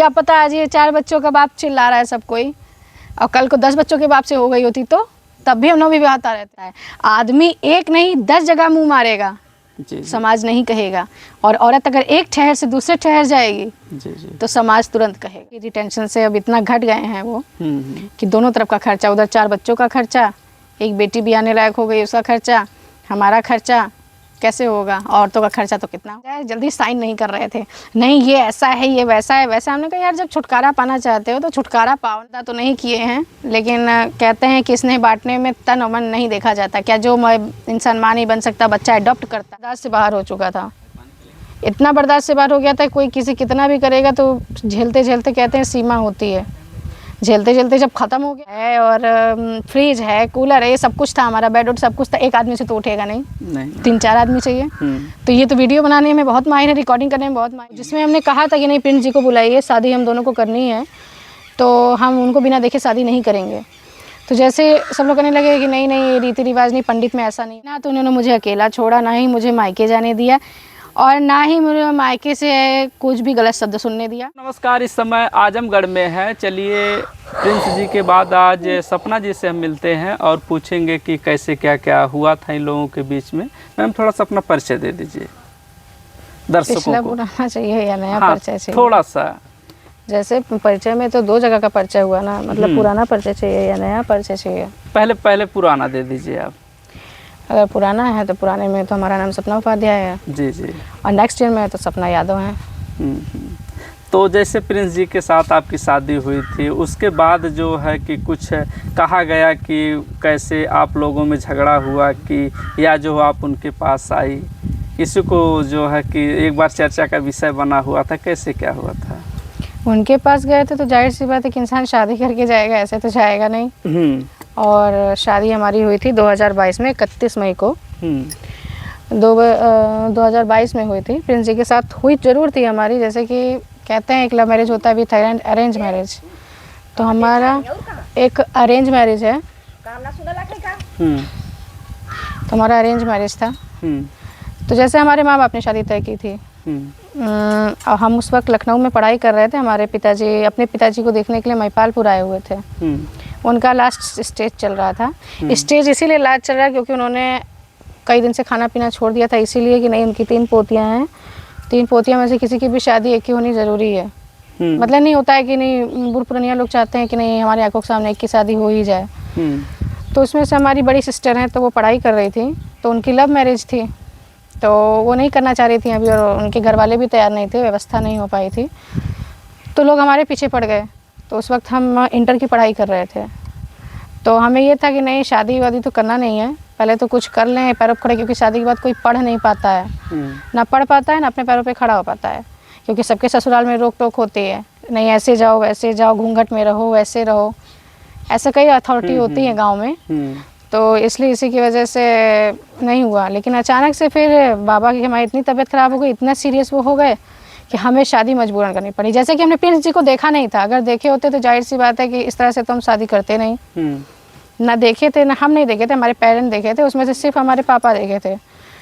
क्या पता आज ये 4 बच्चों का बाप चिल्ला रहा है सब कोई, और कल को 10 बच्चों के बाप से हो गई होती तो तब भी हम लोग भी आता रहता है। आदमी एक नहीं 10 जगह मुंह मारेगा, जी। समाज नहीं कहेगा। और औरत अगर एक ठहर से दूसरे ठहर जाएगी जी। तो समाज तुरंत कहेगा। रिटेंशन से अब इतना घट गए हैं वो कि दोनों तरफ का खर्चा, उधर 4 बच्चों का खर्चा, एक बेटी भी आने लायक हो गई उसका खर्चा, हमारा खर्चा कैसे होगा, औरतों का खर्चा तो कितना होगा। जल्दी साइन नहीं कर रहे थे, नहीं ये ऐसा है ये वैसा है वैसा। हमने कहा यार जब छुटकारा पाना चाहते हो तो छुटकारा पाओ। तो नहीं किए हैं, लेकिन कहते हैं कि स्नेह बांटने में तन और मन नहीं देखा जाता। क्या जो इंसान मां नहीं बन सकता, बच्चा अडॉप्ट करता। बर्दाश्त से बाहर हो चुका था, इतना बर्दाश्त से बाहर हो गया था। कोई किसी कितना भी करेगा तो झेलते झेलते कहते हैं सीमा होती है। झेलते झेलते जब ख़त्म हो गया है, और फ्रिज है, कूलर है, ये सब कुछ था, हमारा बेड उड सब कुछ था, एक आदमी से तो उठेगा नहीं, 3-4 आदमी चाहिए। तो ये तो वीडियो बनाने में बहुत माहिर है, रिकॉर्डिंग करने में बहुत माहिर, जिसमें हमने कहा था कि नहीं प्रिंस जी को बुलाइए, शादी हम दोनों को करनी है, तो हम उनको बिना देखे शादी नहीं करेंगे। तो जैसे सब लोग कहने लगे कि नहीं नहीं रीति रिवाज नहीं, पंडित में ऐसा नहीं ना, तो उन्होंने मुझे अकेला छोड़ा, ना ही मुझे मायके जाने दिया, और ना ही मुझे मायके से कुछ भी गलत शब्द सुनने दिया। नमस्कार, इस समय आजमगढ़ में है। चलिए प्रिंस जी के बाद आज सपना जी से हम मिलते हैं और पूछेंगे कि कैसे क्या क्या हुआ था इन लोगों के बीच में। मैम थोड़ा सा अपना परिचय दे दीजिए दर्शकों को। पुराना चाहिए या नया परिचय चाहिए? थोड़ा सा। जैसे परिचय में तो 2 जगह का परिचय हुआ ना, मतलब पुराना परिचय चाहिए या नया परिचय चाहिए? पहले पुराना दे दीजिए आप। अगर पुराना है तो पुराने में तो हमारा नाम सपना उपाध्याय है। जी। और नेक्स्ट ईयर में तो सपना यादव है। तो जैसे प्रिंस जी के साथ आपकी शादी हुई थी, उसके बाद जो है कि कुछ कहा गया कि कैसे आप लोगों में झगड़ा हुआ कि या जो आप उनके पास आई, इसी को जो है कि एक बार चर्चा का विषय बना हुआ था, कैसे क्या हुआ था? उनके पास गए थे तो जाहिर सी बात है कि इंसान शादी करके जाएगा, ऐसे तो जाएगा नहीं। और शादी हमारी हुई थी 2022 में 31 मई को। 2022 में हुई थी। प्रिंस जी के साथ हुई जरूर थी हमारी, जैसे कि कहते हैं एक लव मैरिज होता है, भी था अरेंज मैरिज। तो हमारा एक अरेंज मैरिज है, तो हमारा अरेंज मैरिज था। तो जैसे हमारे माँ बाप ने शादी तय की थी, और हम उस वक्त लखनऊ में पढ़ाई कर रहे थे। हमारे पिताजी अपने पिताजी को देखने के लिए महिपालपुर आए हुए थे। उनका लास्ट स्टेज चल रहा था। स्टेज इसीलिए लास्ट चल रहा है क्योंकि उन्होंने कई दिन से खाना पीना छोड़ दिया था, इसीलिए कि नहीं उनकी 3 पोतियां हैं, 3 पोतियां में से किसी की भी शादी एक ही होनी ज़रूरी है। मतलब नहीं होता है कि नहीं, बुढ़ पुरानिया लोग चाहते हैं कि नहीं हमारे आंखों के सामने एक की शादी हो ही जाए। तो उसमें से हमारी बड़ी सिस्टर हैं, तो वो पढ़ाई कर रही थी, तो उनकी लव मैरिज थी, तो वो नहीं करना चाह रही थी अभी, और उनके घर वाले भी तैयार नहीं थे, व्यवस्था नहीं हो पाई थी, तो लोग हमारे पीछे पड़ गए। तो उस वक्त हम इंटर की पढ़ाई कर रहे थे, तो हमें ये था कि नहीं शादी वादी तो करना नहीं है, पहले तो कुछ कर लें पैरों पर खड़े, क्योंकि शादी के बाद कोई पढ़ नहीं पाता है, ना पढ़ पाता है ना अपने पैरों पे खड़ा हो पाता है, क्योंकि सबके ससुराल में रोक टोक होती है, नहीं ऐसे जाओ वैसे जाओ, घूंघट में रहो वैसे रहो, ऐसे कई अथॉरिटी होती है गाँव में। तो इसलिए इसी की वजह से नहीं हुआ। लेकिन अचानक से फिर बाबा की हमारी इतनी तबीयत ख़राब हो गई, इतना सीरियस वो हो गए कि हमें शादी मजबूरन करनी पड़ी। जैसे कि हमने प्रिंस जी को देखा नहीं था, अगर देखे होते तो जाहिर सी बात है कि इस तरह से तो हम शादी करते नहीं। ना देखे थे, ना हम नहीं देखे थे, हमारे पेरेंट्स देखे थे, उसमें से सिर्फ हमारे पापा देखे थे।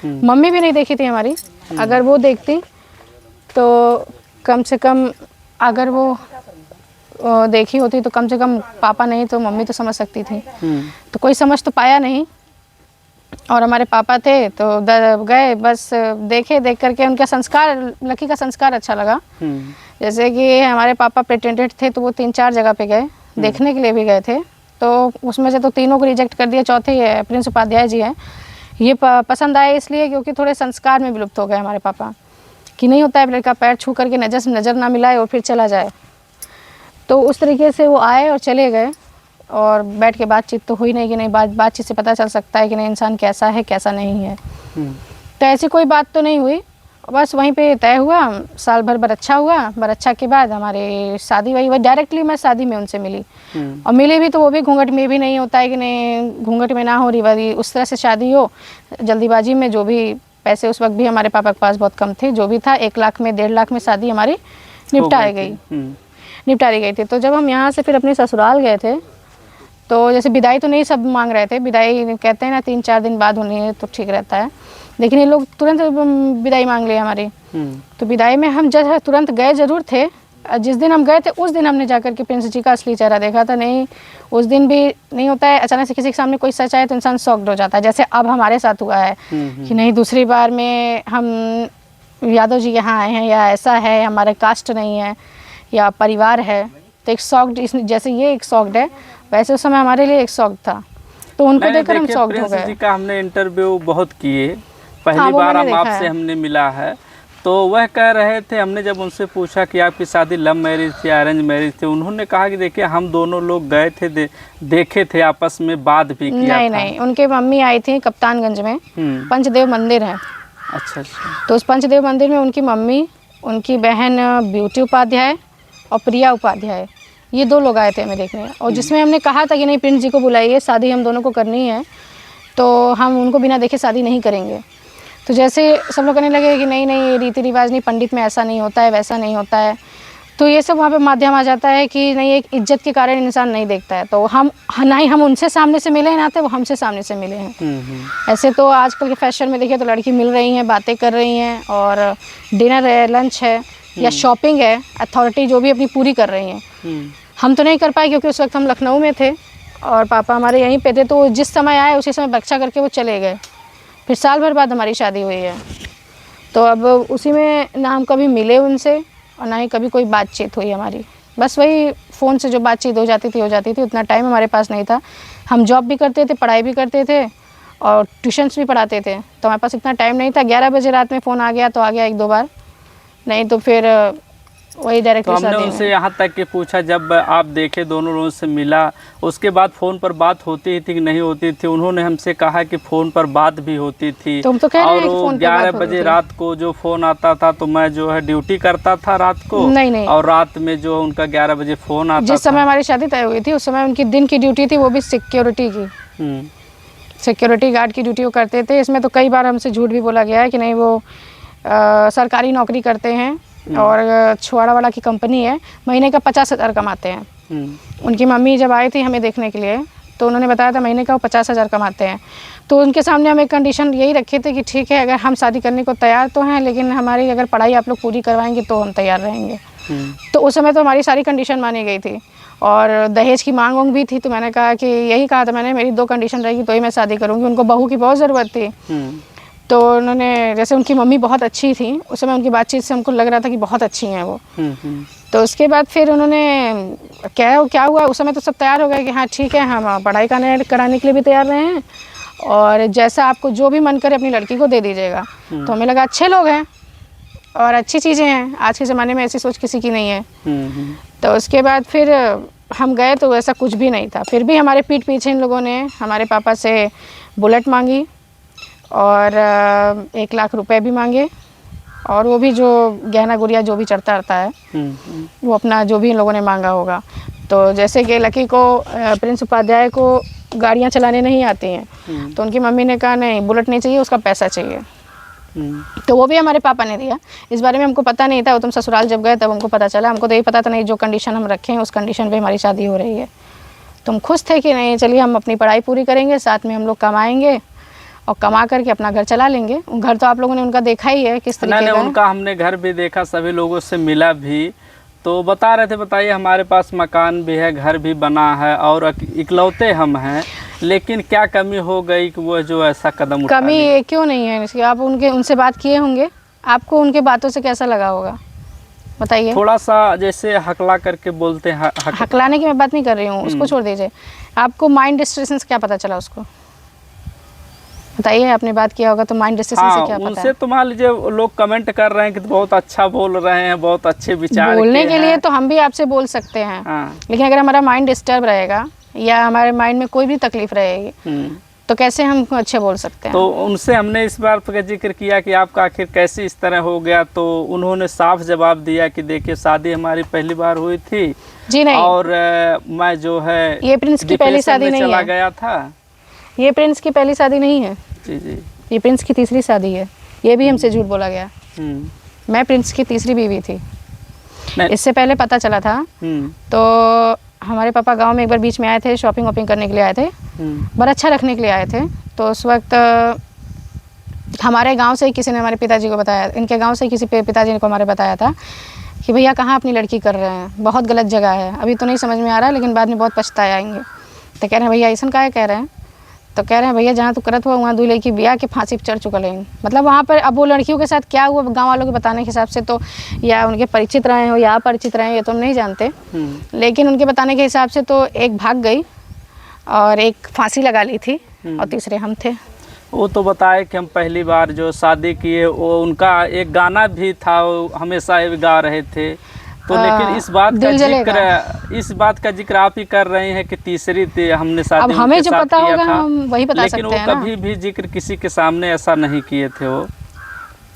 मम्मी भी नहीं देखी थी हमारी। अगर वो देखती तो कम से कम, अगर वो देखी होती तो कम से कम पापा नहीं तो मम्मी तो समझ सकती थी। तो कोई समझ तो पाया नहीं। और हमारे पापा थे तो गए, बस देख करके उनका संस्कार, लकी का संस्कार अच्छा लगा। जैसे कि हमारे पापा प्रेटेंडेंट थे, तो वो 3-4 जगह पे गए, देखने के लिए भी गए थे, तो उसमें से तो 3 को रिजेक्ट कर दिया, चौथे प्रिंस उपाध्याय जी हैं। ये पसंद आए इसलिए क्योंकि थोड़े संस्कार में विलुप्त हो गए हमारे पापा, कि नहीं होता है लड़का पैर छू करके नजर से नज़र ना मिलाए और फिर चला जाए। तो उस तरीके से वो आए और चले गए, और बैठ के बातचीत तो हुई नहीं कि नहीं, बातचीत से पता चल सकता है कि नहीं इंसान कैसा है कैसा नहीं है। तो ऐसी कोई बात तो नहीं हुई, बस वहीं पे तय हुआ। साल भर बरच्छा हुआ, बरच्छा के बाद हमारी शादी वही डायरेक्टली मैं शादी में उनसे मिली। और मिली भी तो वो भी घूंघट में, भी नहीं होता है कि नहीं घूंघट में ना हो रिवादी, उस तरह से शादी हो जल्दीबाजी में। जो भी पैसे उस वक्त भी हमारे पापा के पास बहुत कम थे, जो भी था 1 लाख में 1.5 लाख में शादी हमारी निपटाई गई थी। तो जब हम यहाँ से फिर अपने ससुराल गए थे, तो जैसे विदाई तो नहीं सब मांग रहे थे, विदाई कहते हैं ना 3-4 दिन बाद होनी है तो ठीक रहता है, लेकिन ये लोग तुरंत विदाई मांग लिए हमारी। तो विदाई में हम जब तुरंत गए जरूर थे, जिस दिन हम गए थे उस दिन हमने जाकर के प्रिंस जी का असली चेहरा देखा था। नहीं, उस दिन भी नहीं होता है, अचानक से किसी के सामने कोई सच आए तो इंसान शॉक्ड हो जाता है, जैसे अब हमारे साथ हुआ है कि नहीं, दूसरी बार में हम यादव जी यहाँ आए हैं या ऐसा है, हमारे कास्ट नहीं है या परिवार है, तो एक शॉक्ड, जैसे ये एक शॉक्ड है, वैसे उस समय हमारे लिए एक शॉक था। तो उनको देखकर हम शॉक्ड हो प्रिंस गए। जी का हमने इंटरव्यू बहुत किए, पहली वो बार मैंने हम देखा आपसे है। हमने मिला है, तो वह कह रहे थे, हमने जब उनसे पूछा कि आपकी शादी लव मैरिज थी अरेंज मैरिज थी, उन्होंने कहा कि देखिए हम दोनों लोग गए थे, देखे थे, आपस में बात भी किया नहीं था। नहीं, उनके मम्मी आई थी कप्तानगंज में, पंचदेव मंदिर है। अच्छा अच्छा। तो उस पंचदेव मंदिर में उनकी मम्मी, उनकी बहन ब्यूटी उपाध्याय और प्रिया उपाध्याय, ये 2 लोग आए थे हमें देखने। और जिसमें हमने कहा था कि नहीं, प्रिंस जी को बुलाइए, शादी हम दोनों को करनी है, तो हम उनको बिना देखे शादी नहीं करेंगे। तो जैसे सब लोग कहने लगे कि नहीं नहीं, रीति रिवाज नहीं, पंडित में ऐसा नहीं होता है, वैसा नहीं होता है, तो ये सब वहाँ पे माध्यम आ जाता है कि नहीं, एक इज्जत के कारण इंसान नहीं देखता है। तो हम ना ही हम उनसे सामने से मिले हैं, ना तो वो हमसे सामने से मिले हैं। ऐसे तो आजकल के फैशन में देखिए तो लड़की मिल रही हैं, बातें कर रही हैं, और डिनर है, लंच है या शॉपिंग है, अथॉरिटी जो भी अपनी पूरी कर रही हैं। हम तो नहीं कर पाए क्योंकि उस वक्त हम लखनऊ में थे और पापा हमारे यहीं पे थे, तो जिस समय आए उसी समय बच्चा करके वो चले गए। फिर साल भर बाद हमारी शादी हुई है, तो अब उसी में ना हम कभी मिले उनसे और ना ही कभी कोई बातचीत हुई हमारी। बस वही फ़ोन से जो बातचीत हो जाती थी, उतना टाइम हमारे पास नहीं था। हम जॉब भी करते थे, पढ़ाई भी करते थे और ट्यूशन्स भी पढ़ाते थे, तो हमारे पास इतना टाइम नहीं था। 11 बजे रात में फ़ोन आ गया तो आ गया 1-2 बार, नहीं तो फिर वही डायरेक्ट। तो हमने उनसे यहाँ तक कि पूछा, जब आप देखे दोनों लोगों से मिला, उसके बाद फ़ोन पर बात होती थी कि नहीं होती थी? उन्होंने हमसे कहा कि फ़ोन पर बात भी होती थी। तुम तो कह रहे हैं कि और फ़ोन पे 11 बात बजे होती थी। रात को जो फ़ोन आता था तो मैं जो है ड्यूटी करता था रात को। नहीं। और रात में जो उनका 11 बजे फ़ोन आता था। जिस समय हमारी शादी तय हुई थी उस समय उनकी दिन की ड्यूटी थी, वो भी सिक्योरिटी की, सिक्योरिटी गार्ड की ड्यूटी वो करते थे। इसमें तो कई बार हमसे झूठ भी बोला गया है कि नहीं, वो सरकारी नौकरी करते हैं और छुआड़ावाला की कंपनी है, महीने का 50,000 कमाते हैं। उनकी मम्मी जब आई थी हमें देखने के लिए तो उन्होंने बताया था महीने का वो 50,000 कमाते हैं। तो उनके सामने हम एक कंडीशन यही रखे थे कि ठीक है, अगर हम शादी करने को तैयार तो हैं, लेकिन हमारी अगर पढ़ाई आप लोग पूरी करवाएंगे तो हम तैयार रहेंगे। तो उस समय तो हमारी सारी कंडीशन मानी गई थी और दहेज की मांग वांग भी थी। तो मैंने कहा कि यही कहा था मैंने, मेरी 2 कंडीशन रहेगी तो ही मैं शादी करूँगी। उनको बहू की बहुत ज़रूरत थी। तो उन्होंने, जैसे उनकी मम्मी बहुत अच्छी थी, उस समय उनकी बातचीत से हमको लग रहा था कि बहुत अच्छी हैं वो। तो उसके बाद फिर उन्होंने क्या हुआ, उस समय तो सब तैयार हो गए कि हाँ ठीक है, हम पढ़ाई कराने के लिए भी तैयार रहे हैं और जैसा आपको जो भी मन करे अपनी लड़की को दे दीजिएगा। तो हमें लगा अच्छे लोग हैं और अच्छी चीज़ें हैं, आज के ज़माने में ऐसी सोच किसी की नहीं है। तो उसके बाद फिर हम गए तो ऐसा कुछ भी नहीं था। फिर भी हमारे पीठ पीछे इन लोगों ने हमारे पापा से बुलेट मांगी और 1 लाख रुपए भी मांगे, और वो भी जो गहना गुड़िया जो भी चढ़ता रहता है वो अपना जो भी इन लोगों ने मांगा होगा। तो जैसे कि लकी को, प्रिंस उपाध्याय को गाड़ियाँ चलाने नहीं आती हैं, तो उनकी मम्मी ने कहा नहीं, बुलेट नहीं चाहिए, उसका पैसा चाहिए। तो वो भी हमारे पापा ने दिया। इस बारे में हमको पता नहीं था, वो तुम ससुराल जब गए तब हमको पता चला। हमको तो यही पता था नहीं, जो कंडीशन हम रखे हैं उस कंडीशन पे हमारी शादी हो रही है। तुम खुश थे कि नहीं, चलिए हम अपनी पढ़ाई पूरी करेंगे, साथ में हम लोग कमाएंगे और कमा करके अपना घर चला लेंगे। घर तो आप लोगों ने उनका देखा ही है किस तरीके का। उनका हमने घर भी देखा, सभी लोगों से मिला भी, तो बता रहे थे, बताइए हमारे पास मकान भी है, घर भी बना है और इकलौते हम हैं, लेकिन क्या कमी हो गई कि वो जो ऐसा कदम उठा कमी ये क्यों नहीं है इसकी? आप उनसे बात किए होंगे, आपको उनके बातों से कैसा लगा होगा बताइए? थोड़ा सा जैसे हकला करके बोलते हैं। हकलाने की मैं बात नहीं कर रही हूँ, उसको छोड़ दीजिए। आपको माइंड डिस्ट्रेशन से क्या पता चला उसको बताइए? आपने बात किया होगा तो माइंड डिस्ट्रेशन से क्या पता? उनसे तो मान लीजिए लोग कमेंट कर रहे हैं कि बहुत अच्छा बोल रहे हैं, बहुत अच्छे विचार बोलने के लिए तो हम भी आपसे बोल सकते हैं, लेकिन अगर हमारा माइंड डिस्टर्ब रहेगा या हमारे माइंड में कोई भी तकलीफ रहेगी तो कैसे हम अच्छे बोल सकते हैं? तो उनसे हमने इस बात का जिक्र किया कि आपका आखिर कैसे इस तरह हो गया, तो उन्होंने साफ जवाब दिया कि देखिए शादी हमारी पहली बार हुई थी जी नहीं, और मैं जो है ये प्रिंस की पहली शादी नहीं है, गया था। ये प्रिंस की पहली शादी नहीं है जी जी, ये प्रिंस की तीसरी शादी है। ये भी हमसे झूठ बोला गया। मैं प्रिंस की तीसरी बीवी थी। इससे पहले पता चला था तो हमारे पापा गांव में एक बार बीच में आए थे, शॉपिंग वॉपिंग करने के लिए आए थे, बड़ा अच्छा रखने के लिए आए थे। तो उस वक्त हमारे गांव से ही किसी ने हमारे पिताजी को बताया, इनके गांव से ही किसी पिताजी ने को हमारे बताया था कि भैया कहाँ अपनी लड़की कर रहे हैं, बहुत गलत जगह है, अभी तो नहीं समझ में आ रहा है लेकिन बाद में बहुत पछताए आएंगे। तो कह रहे हैं भैया ऐसा काहे कह रहे हैं? तो कह रहे हैं भैया जहाँ तू करत हुआ वहाँ 2 लड़की ब्याह के फांसी पर चढ़ चुकल है। मतलब वहाँ पर अब वो लड़कियों के साथ क्या हुआ गांव वालों के बताने के हिसाब से, तो या उनके परिचित रहे हो या अपरिचित रहे ये तो हम नहीं जानते, लेकिन उनके बताने के हिसाब से तो एक भाग गई और एक फांसी लगा ली थी और तीसरे हम थे। वो तो बताए कि हम पहली बार जो शादी किए वो उनका एक गाना भी था, वो हमेशा ये गा रहे थे। तो लेकिन इस बात का जिक्र आप ही कर रहे हैं कि तीसरी हमने शादी अब हमें जो पता होगा था, हम वही बता लेकिन सकते हैं वो ना। कभी भी जिक्र किसी के सामने ऐसा नहीं किए थे। वो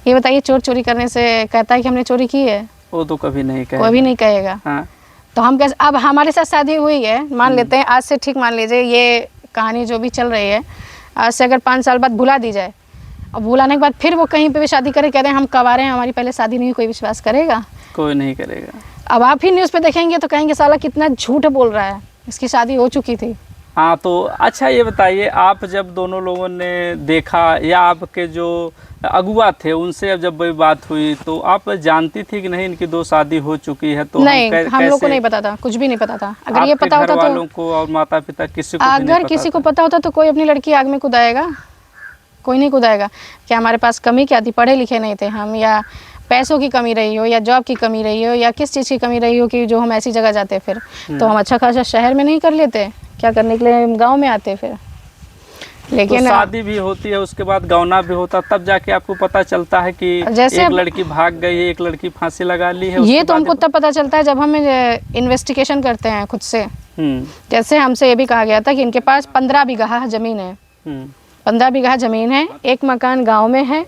ये बताइए, चोर चोरी करने से कहता है कि हमने चोरी की है? वो तो कभी नहीं कहेगा, कोई भी नहीं कहेगा। हाँ। तो हम कैसे, अब हमारे साथ शादी हुई है, मान लेते हैं आज से, ठीक मान लीजिए ये कहानी जो भी चल रही है आज से अगर 5 साल बाद भुला दी जाए, और भुलाने के बाद फिर वो कहीं पे भी शादी करे, कहते हैं हम कवारे हैं, हमारी पहले शादी नहीं हुई, कोई विश्वास करेगा? कोई नहीं करेगा। अब आप ही न्यूज़ पे देखेंगे तो कहेंगे साला कितना झूठ बोल रहा है, इसकी शादी हो चुकी थी। हाँ, तो अच्छा ये बताइए, आप जब दोनों लोगों ने देखा या आपके जो अगुआ थे उनसे अब जब बात हुई तो आप जानती थी कि नहीं इनकी 2 शादी हो चुकी है? तो नहीं, हम लोग को नहीं पता था, कुछ भी नहीं पता था। अगर ये पता होता तो वालों को और माता पिता किसी को अगर किसी को पता होता तो कोई अपनी लड़की आग में कूदाएगा? कोई नहीं कूदाएगा। क्या हमारे पास कमी क्या थी? पढ़े लिखे नहीं थे हम, या पैसों की कमी रही हो, या जॉब की कमी रही हो, या किस चीज़ की कमी रही हो कि जो हम ऐसी जगह जाते? फिर तो हम अच्छा खासा शहर में नहीं कर लेते, क्या करने के लिए गांव में आते फिर। लेकिन तो शादी भी होती है, उसके बाद गौना भी होता, तब जाके आपको पता चलता है कि जैसे एक लड़की भाग गई है, एक लड़की फांसी लगा ली है। ये तो हमको तब पता चलता है जब हम इन्वेस्टिगेशन करते हैं खुद से। जैसे हमसे ये भी कहा गया था कि इनके पास 15 बीघा ज़मीन है, 15 बीघा ज़मीन है, एक मकान गाँव में है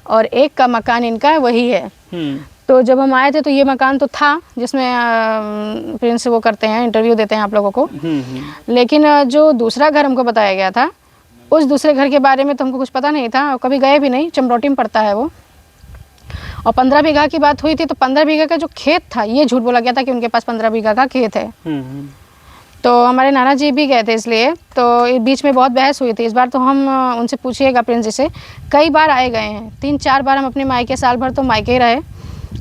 और एक का मकान इनका वही है। तो जब हम आए थे तो ये मकान तो था जिसमें प्रिंस वो करते हैं, इंटरव्यू देते हैं आप लोगों को। लेकिन जो दूसरा घर हमको बताया गया था, उस दूसरे घर के बारे में तो हमको कुछ पता नहीं था और कभी गए भी नहीं, चमरोटी में पड़ता है वो। और 15 बीघा की बात हुई थी तो 15 बीघा का जो खेत था ये झूठ बोला गया था कि उनके पास 15 बीघा का खेत है। तो हमारे नाना जी भी गए थे, इसलिए तो बीच में बहुत बहस हुई थी। इस बार तो हम उनसे पूछिएगा प्रिंस जी से, कई बार आए गए हैं, 3-4 बार हम अपने मायके, साल भर तो मायके रहे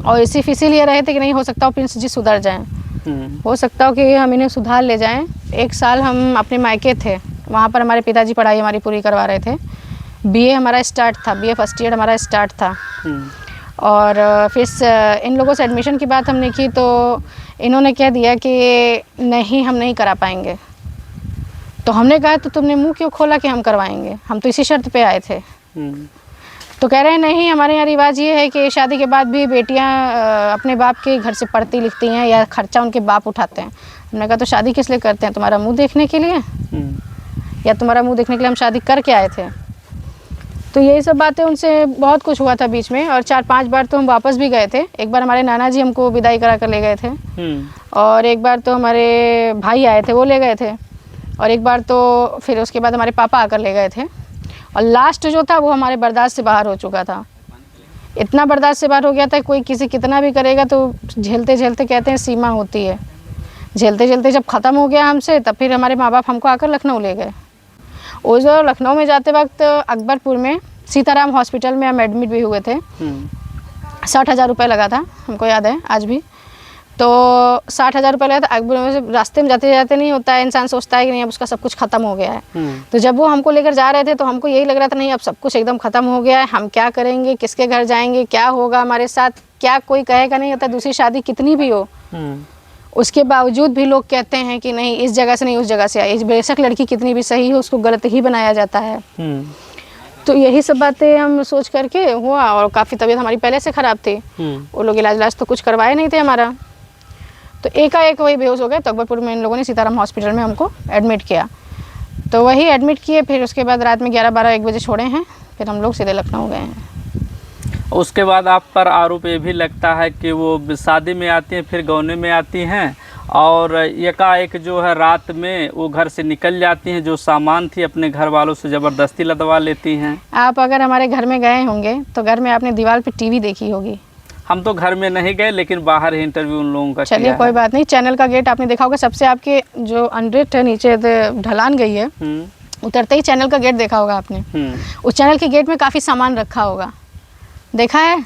और सिर्फ इसीलिए रहे थे कि नहीं हो सकता हो प्रिंस जी सुधर जाएं, हो सकता हो कि हम इन्हें सुधार ले जाएं। 1 साल हम अपने मायके थे, वहाँ पर हमारे पिताजी पढ़ाई हमारी पूरी करवा रहे थे। बीए हमारा स्टार्ट था, बीए फर्स्ट ईयर हमारा स्टार्ट था। और फिर इन लोगों से एडमिशन की बात हमने की तो इन्होंने कह दिया कि नहीं हम नहीं करा पाएंगे। तो हमने कहा तो तुमने मुंह क्यों खोला कि हम करवाएंगे, हम तो इसी शर्त पे आए थे। तो कह रहे हैं नहीं, हमारे यहाँ रिवाज ये है कि शादी के बाद भी बेटियाँ अपने बाप के घर से पढ़ती लिखती हैं या खर्चा उनके बाप उठाते हैं। हमने कहा तो शादी किस लिए करते हैं, तुम्हारा मुँह देखने के लिए, या तुम्हारा मुँह देखने के लिए हम शादी करके आए थे? तो यही सब बातें उनसे बहुत कुछ हुआ था बीच में। और 4-5 बार तो हम वापस भी गए थे। एक बार हमारे नाना जी हमको विदाई करा कर ले गए थे, और एक बार तो हमारे भाई आए थे वो ले गए थे, और एक बार तो फिर उसके बाद हमारे पापा आकर ले गए थे। और लास्ट जो था वो हमारे बर्दाश्त से बाहर हो चुका था, इतना बर्दाश्त से बाहर हो गया था, कोई किसी कितना भी करेगा तो झेलते झेलते कहते हैं सीमा होती है, झेलते झेलते जब ख़त्म हो गया हमसे तब फिर हमारे माँ बाप हमको आकर लखनऊ ले गए। उस दौरान लखनऊ में जाते वक्त अकबरपुर में सीताराम हॉस्पिटल में हम एडमिट भी हुए थे। 60,000 रुपये लगा था, हमको याद है आज भी। तो 60,000 रुपये लगा था अकबर में। रास्ते में जाते जाते नहीं होता है, इंसान सोचता है कि नहीं अब उसका सब कुछ ख़त्म हो गया है। तो जब वो हमको लेकर जा रहे थे तो हमको यही लग रहा था नहीं अब सब कुछ एकदम ख़त्म हो गया है, हम क्या करेंगे, किसके घर जाएंगे, क्या होगा हमारे साथ, क्या कोई कहेगा नहीं होता। दूसरी शादी कितनी भी हो उसके बावजूद भी लोग कहते हैं कि नहीं इस जगह से नहीं उस जगह से आई, बेशक लड़की कितनी भी सही हो उसको गलत ही बनाया जाता है। तो यही सब बातें हम सोच करके हुआ, और काफ़ी तबीयत हमारी पहले से ख़राब थी। वो लोग इलाज तो कुछ करवाए नहीं थे हमारा, तो एकाएक वही बेहोश हो गए। तो अकबरपुर में इन लोगों ने सीताराम हॉस्पिटल में हमको एडमिट किया। तो वही एडमिट किए, फिर उसके बाद रात में 11-12-1 बजे छोड़े हैं, फिर हम लोग सीधे लखनऊ गए हैं। उसके बाद आप पर आरोप ये भी लगता है कि वो शादी में आती हैं फिर गौने में आती हैं, और एकाएक जो है रात में वो घर से निकल जाती हैं, जो सामान थी अपने घर वालों से ज़बरदस्ती लदवा लेती हैं। आप अगर हमारे घर में गए होंगे तो घर में आपने दीवार पे टीवी देखी होगी। हम तो घर में नहीं गए लेकिन बाहर ही इंटरव्यू उन लोगों का। चलिए कोई बात नहीं, चैनल का गेट आपने देखा होगा, सबसे आपके जो अंडरेट है नीचे ढलान गई है, उतरते ही चैनल का गेट देखा होगा आपने। उस चैनल के गेट में काफ़ी सामान रखा होगा, देखा है?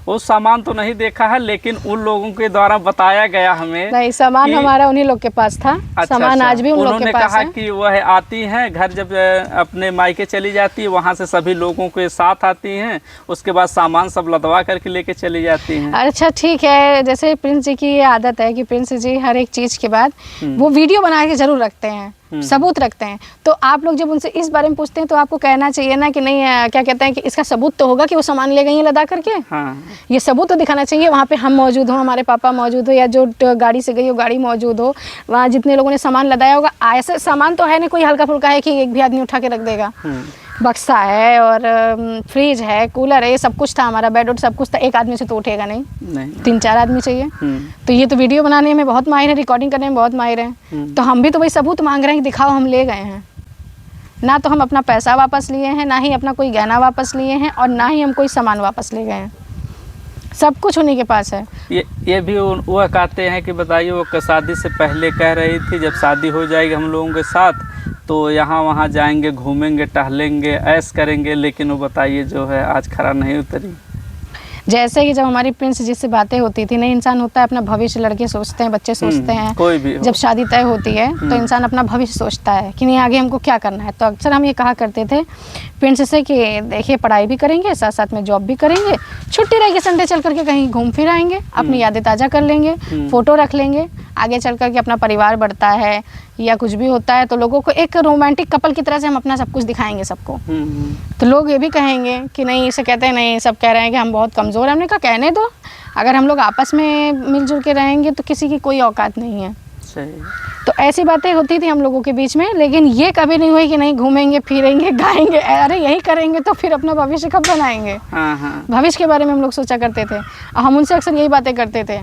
वो सामान तो नहीं देखा है, लेकिन उन लोगों के द्वारा बताया गया हमें। नहीं, सामान हमारा उन्हीं लोग के पास था। सामान आज भी उन लोग के पास है। उन्होंने कहा कि वह आती हैं घर, जब अपने मायके चली जाती है वहाँ से सभी लोगों के साथ आती हैं, उसके बाद सामान सब लदवा करके लेके चली जाती हैं। अच्छा ठीक है, जैसे प्रिंस जी की ये आदत है कि प्रिंस जी हर एक चीज़ के बाद वो वीडियो बना के जरूर रखते हैं, सबूत रखते हैं। तो आप लोग जब उनसे इस बारे में पूछते हैं तो आपको कहना चाहिए ना कि नहीं, क्या कहते हैं कि इसका सबूत तो होगा कि वो सामान ले गई है लदा करके। हाँ। ये सबूत तो दिखाना चाहिए, वहाँ पे हम मौजूद हो, हमारे पापा मौजूद हो, या जो गाड़ी से गई हो गाड़ी मौजूद हो, वहाँ जितने लोगों ने सामान लदाया होगा। ऐसे सामान तो है नहीं कोई हल्का फुल्का है कि एक भी आदमी उठा के रख देगा। बक्सा है और फ्रिज है, कूलर है, ये सब कुछ था, हमारा बेड वुड सब कुछ था। एक आदमी से तो उठेगा नहीं, 3-4 आदमी चाहिए। तो ये तो वीडियो बनाने में बहुत माहिर है, रिकॉर्डिंग करने में बहुत माहिर है। तो हम भी तो वही सबूत मांग रहे हैं कि दिखाओ हम ले गए हैं। ना तो हम अपना पैसा वापस लिए हैं, ना ही अपना कोई गहना वापस लिए हैं, और ना ही हम कोई सामान वापस ले गए हैं। सब कुछ उन्हीं के पास है। ये भी वह कहते हैं कि बताइए, वो शादी से पहले कह रही थी जब शादी हो जाएगी हम लोगों के साथ तो यहाँ वहाँ जाएंगे, घूमेंगे, टहलेंगे, ऐश करेंगे, लेकिन वो बताइए जो है आज खरा नहीं उतरी। जैसे कि जब हमारी प्रिंस जी से बातें होती थी, नहीं इंसान होता है अपना भविष्य, लड़के सोचते हैं, बच्चे सोचते हैं, कोई भी हो। जब शादी तय होती है तो इंसान अपना भविष्य सोचता है कि नहीं आगे हमको क्या करना है। तो अक्सर हम ये कहा करते थे प्रिंस से कि देखिए पढ़ाई भी करेंगे, साथ साथ में जॉब भी करेंगे, छुट्टी रहेगी संडे चल करके कहीं घूम फिर आएंगे, अपनी यादें ताज़ा कर लेंगे, फ़ोटो रख लेंगे, आगे चल करके अपना परिवार बढ़ता है या कुछ भी होता है तो लोगों को एक रोमांटिक कपल की तरह से हम अपना सब कुछ दिखाएंगे सबको। तो लोग ये भी कहेंगे कि नहीं, इसे कहते हैं नहीं, सब कह रहे हैं कि हम बहुत कमज़ोर हैं। हमने कहा कहने दो, अगर हम लोग आपस में मिलजुल के रहेंगे तो किसी की कोई औकात नहीं है। सही। तो ऐसी बातें होती थी हम लोगों के बीच में, लेकिन ये कभी नहीं हुई कि नहीं घूमेंगे फिरेंगे गाएंगे। अरे यही करेंगे तो फिर अपना भविष्य कब बनाएंगे। भविष्य के बारे में हम लोग सोचा करते थे, हम उनसे अक्सर यही बातें करते थे।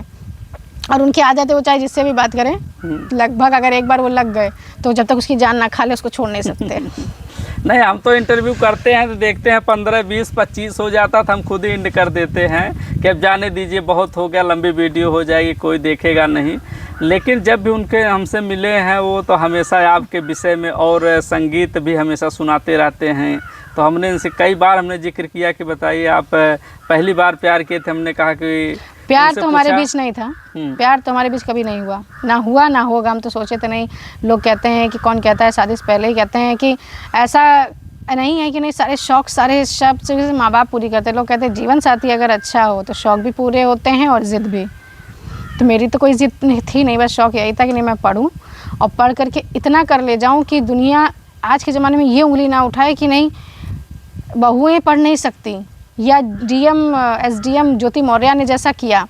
और उनकी आदत है वो चाहे जिससे भी बात करें, लगभग अगर एक बार वो लग गए तो जब तक उसकी जान ना खा ले उसको छोड़ नहीं सकते। नहीं, हम तो इंटरव्यू करते हैं तो देखते हैं 15, 20, 25 हो जाता था, हम खुद ही इंड कर देते हैं कि अब जाने दीजिए, बहुत हो गया, लंबी वीडियो हो जाएगी, कोई देखेगा नहीं। लेकिन जब भी उनके हमसे मिले हैं वो तो हमेशा आपके विषय में और संगीत भी हमेशा सुनाते रहते हैं। तो हमने इनसे कई बार हमने जिक्र किया कि बताइए आप पहली बार प्यार किए थे। हमने कहा कि प्यार तो हमारे बीच नहीं था, प्यार तो हमारे बीच कभी नहीं हुआ, ना हुआ ना होगा। हम तो सोचे थे नहीं, लोग कहते हैं कि कौन कहता है शादी से पहले ही कहते हैं कि ऐसा नहीं है कि नहीं, सारे शौक सारे सब चीज़ें माँ बाप पूरी करते हैं। लोग कहते हैं जीवन साथी अगर अच्छा हो तो शौक भी पूरे होते हैं और ज़िद भी। तो मेरी तो कोई ज़िद थी नहीं, बस शौक यही था कि नहीं मैं पढूं और पढ़ करके इतना कर ले जाऊं कि दुनिया आज के ज़माने में ये उंगली ना उठाए कि नहीं बहुएँ पढ़ नहीं सकती, या डीएम एसडीएम ज्योति मौर्य ने जैसा किया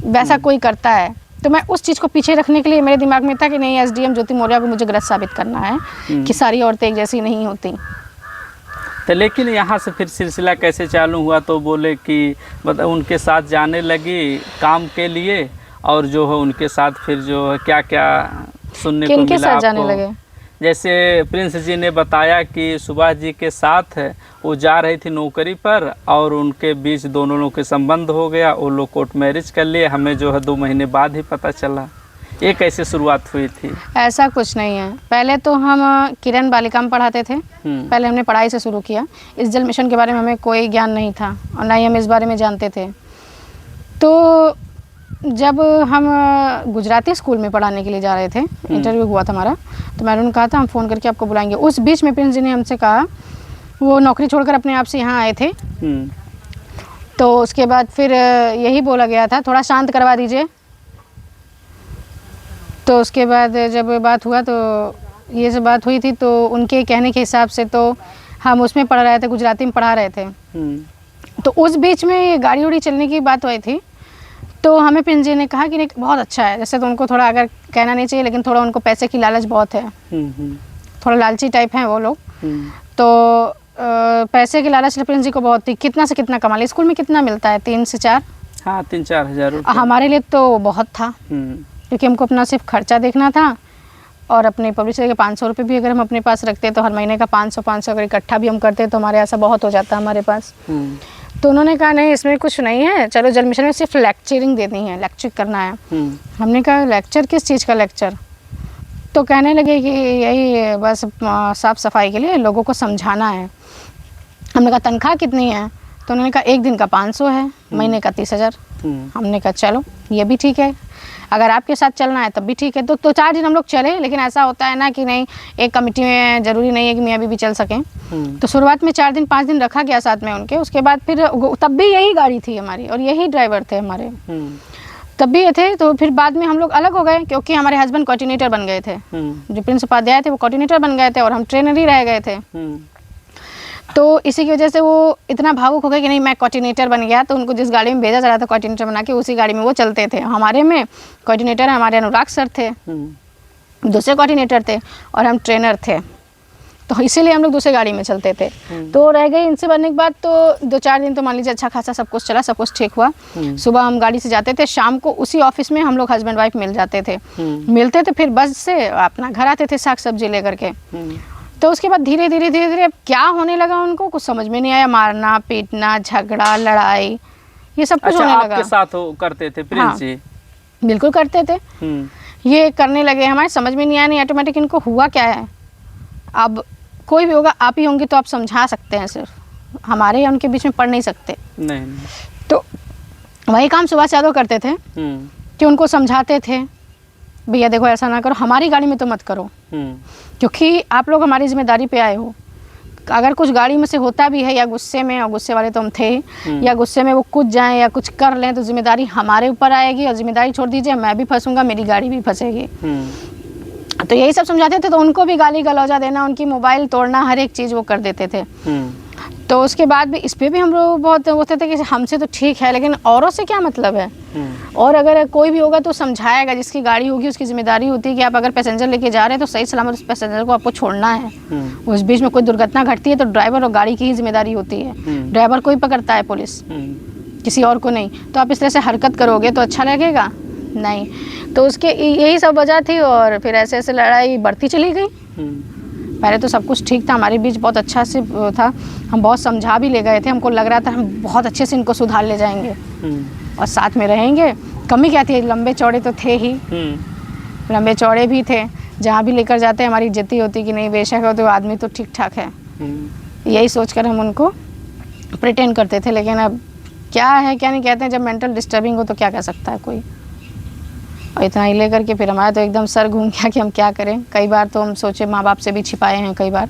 वैसा कोई करता है। तो मैं उस चीज़ को पीछे रखने के लिए मेरे दिमाग में था कि नहीं, एसडीएम ज्योति मौर्य को मुझे गलत साबित करना है कि सारी औरतें एक जैसी नहीं होती। तो लेकिन यहाँ से फिर सिलसिला कैसे चालू हुआ? तो बोले कि उनके साथ जाने लगी काम के लिए, और जो है उनके साथ फिर जो है क्या क्या सुनने को मिला साथ जाने लगे? जैसे प्रिंस जी ने बताया कि सुभाष जी के साथ वो जा रही थी नौकरी पर और उनके बीच दोनों लोगों के संबंध हो गया, वो लोग कोर्ट मैरिज कर लिए। हमें जो है 2 महीने बाद ही पता चला। ये कैसे शुरुआत हुई थी? ऐसा कुछ नहीं है, पहले तो हम किरण बालिका में पढ़ाते थे। पहले हमने पढ़ाई से शुरू किया। इस जल मिशन के बारे में हमें कोई ज्ञान नहीं था और ना ही हम इस बारे में जानते थे। तो जब हम गुजराती स्कूल में पढ़ाने के लिए जा रहे थे, इंटरव्यू हुआ था हमारा, तो मैंने उन्होंने कहा था हम फ़ोन करके आपको बुलाएंगे। उस बीच में प्रिंस जी ने हमसे कहा, वो नौकरी छोड़कर अपने आप से यहाँ आए थे। तो उसके बाद फिर यही बोला गया था थोड़ा शांत करवा दीजिए। तो उसके बाद जब बात हुआ तो ये सब बात हुई थी, तो उनके कहने के हिसाब से तो हम उसमें पढ़ रहे थे, गुजराती में पढ़ा रहे थे। तो उस बीच में गाड़ी उड़ी चलने की बात हुई थी। तो हमें प्रिंस जी ने कहा कि नहीं बहुत अच्छा है, जैसे तो उनको थोड़ा अगर कहना नहीं चाहिए लेकिन थोड़ा उनको पैसे की लालच बहुत है, थोड़ा लालची टाइप हैं वो लोग। तो पैसे की लालच प्रिंस जी को बहुत थी। कितना से कितना कमा लिया, स्कूल में कितना मिलता है 3 से 4? हाँ 3-4 हज़ार रुपये। हमारे लिए तो बहुत था, क्योंकि हमको अपना सिर्फ खर्चा देखना था और अपने पब्लिशर के 500 रुपये भी अगर हम अपने पास रखते तो हर महीने का 500 अगर इकट्ठा भी हम करते तो हमारे ऐसा बहुत हो जाता हमारे पास। तो उन्होंने कहा नहीं इसमें कुछ नहीं है, चलो जल मिशन में सिर्फ लेक्चरिंग देनी है, लेक्चर करना है। हमने कहा लेक्चर किस चीज़ का लेक्चर? तो कहने लगे कि यही बस साफ़ सफाई के लिए लोगों को समझाना है। हमने कहा तनख्वाह कितनी है? तो उन्होंने कहा 1 दिन का 500 है, महीने का 30,000। हमने कहा चलो ये भी ठीक है, अगर आपके साथ चलना है तब भी ठीक है। तो 4 दिन हम लोग चले, लेकिन ऐसा होता है ना कि नहीं, एक कमेटी में ज़रूरी नहीं है कि मियाँ बीवी चल सकें। तो शुरुआत में 4 दिन 5 दिन रखा गया साथ में उनके। उसके बाद फिर तब भी यही गाड़ी थी हमारी और यही ड्राइवर थे हमारे, तब भी ये थे। तो फिर बाद में हम लोग अलग हो गए, क्योंकि हमारे हस्बैंड कोऑर्डिनेटर बन गए थे। जो प्रिंस उपाध्याय थे वो कोऑर्डिनेटर बन गए थे और हम ट्रेनर ही रह गए थे। तो इसी की वजह से वो इतना भावुक हो गए कि नहीं, मैं कोऑर्डिनेटर बन गया। तो उनको जिस गाड़ी में भेजा जा रहा था कोऑर्डिनेटर बना के, उसी गाड़ी में वो चलते थे। हमारे में कोऑर्डिनेटर हमारे अनुराग सर थे, दूसरे कोऑर्डिनेटर थे और हम ट्रेनर थे। तो इसीलिए हम लोग दूसरे गाड़ी में चलते थे। तो रह गई इनसे बनने के बाद तो 2-4 दिन तो मान लीजिए अच्छा खासा सब कुछ चला, सब कुछ ठीक हुआ। सुबह हम गाड़ी से जाते थे, शाम को उसी ऑफिस में हम लोग हस्बैंड वाइफ मिल जाते थे। मिलते थे, फिर बस से अपना घर आते थे साग सब्जी लेकर के। तो उसके बाद धीरे धीरे क्या होने लगा, उनको कुछ समझ में नहीं आया। मारना पीटना, झगड़ा, लड़ाई, ये सब कुछ होने लगा। आपके साथ करते थे प्रिंस जी? बिल्कुल करते थे। ये करने लगे, हमारे समझ में नहीं आया, नहीं ऑटोमेटिक इनको हुआ क्या है। अब कोई भी होगा, आप ही होंगे तो आप समझा सकते हैं, सिर्फ हमारे या उनके बीच में पढ़ नहीं सकते। नहीं। तो वही काम सुभाष यादव करते थे कि उनको समझाते थे, भैया देखो ऐसा ना करो, हमारी गाड़ी में तो मत करो, क्योंकि आप लोग हमारी जिम्मेदारी पे आए हो। अगर कुछ गाड़ी में से होता भी है या गुस्से में, और गुस्से वाले तो हम थे, या गुस्से में वो कूद जाएं या कुछ कर लें, तो जिम्मेदारी हमारे ऊपर आएगी। और जिम्मेदारी छोड़ दीजिए, मैं भी फंसूंगा, मेरी गाड़ी भी फंसेगी। तो यही सब समझाते थे। तो उनको भी गाली गलौजा देना, उनकी मोबाइल तोड़ना, हर एक चीज़ वो कर देते थे। तो उसके बाद भी इस पे भी हम लोग बहुत होते थे कि हमसे तो ठीक है, लेकिन औरों से क्या मतलब है। और अगर कोई भी होगा तो समझाएगा, जिसकी गाड़ी होगी उसकी जिम्मेदारी होती है कि आप अगर पैसेंजर लेके जा रहे हैं तो सही सलामत उस पैसेंजर को आपको छोड़ना है। उस बीच में कोई दुर्घटना घटती है तो ड्राइवर और गाड़ी की ही जिम्मेदारी होती है। ड्राइवर को ही पकड़ता है पुलिस, किसी और को नहीं। तो आप इस तरह से हरकत करोगे तो अच्छा लगेगा नहीं। तो उसके यही सब वजह थी। और फिर ऐसे ऐसे लड़ाई बढ़ती चली गई। पहले तो सब कुछ ठीक था, हमारे बीच बहुत अच्छा से था। हम बहुत समझा भी ले गए थे, हमको लग रहा था हम बहुत अच्छे से इनको सुधार ले जाएंगे और साथ में रहेंगे। कमी क्या थी, लंबे चौड़े तो थे ही, लंबे चौड़े भी थे। जहाँ भी लेकर जाते हमारी इज्जत ही होती कि नहीं, बेशक हो तो आदमी तो ठीक ठाक है। यही सोचकर हम उनको प्रिटेंड करते थे। लेकिन अब क्या है क्या नहीं, कहते हैं जब मेंटल डिस्टर्बिंग हो तो क्या कह सकता है कोई। और इतना ही लेकर के फिर हमारा तो एकदम सर घूम गया कि हम क्या करें। कई बार तो हम सोचे, माँ बाप से भी छिपाए हैं कई बार,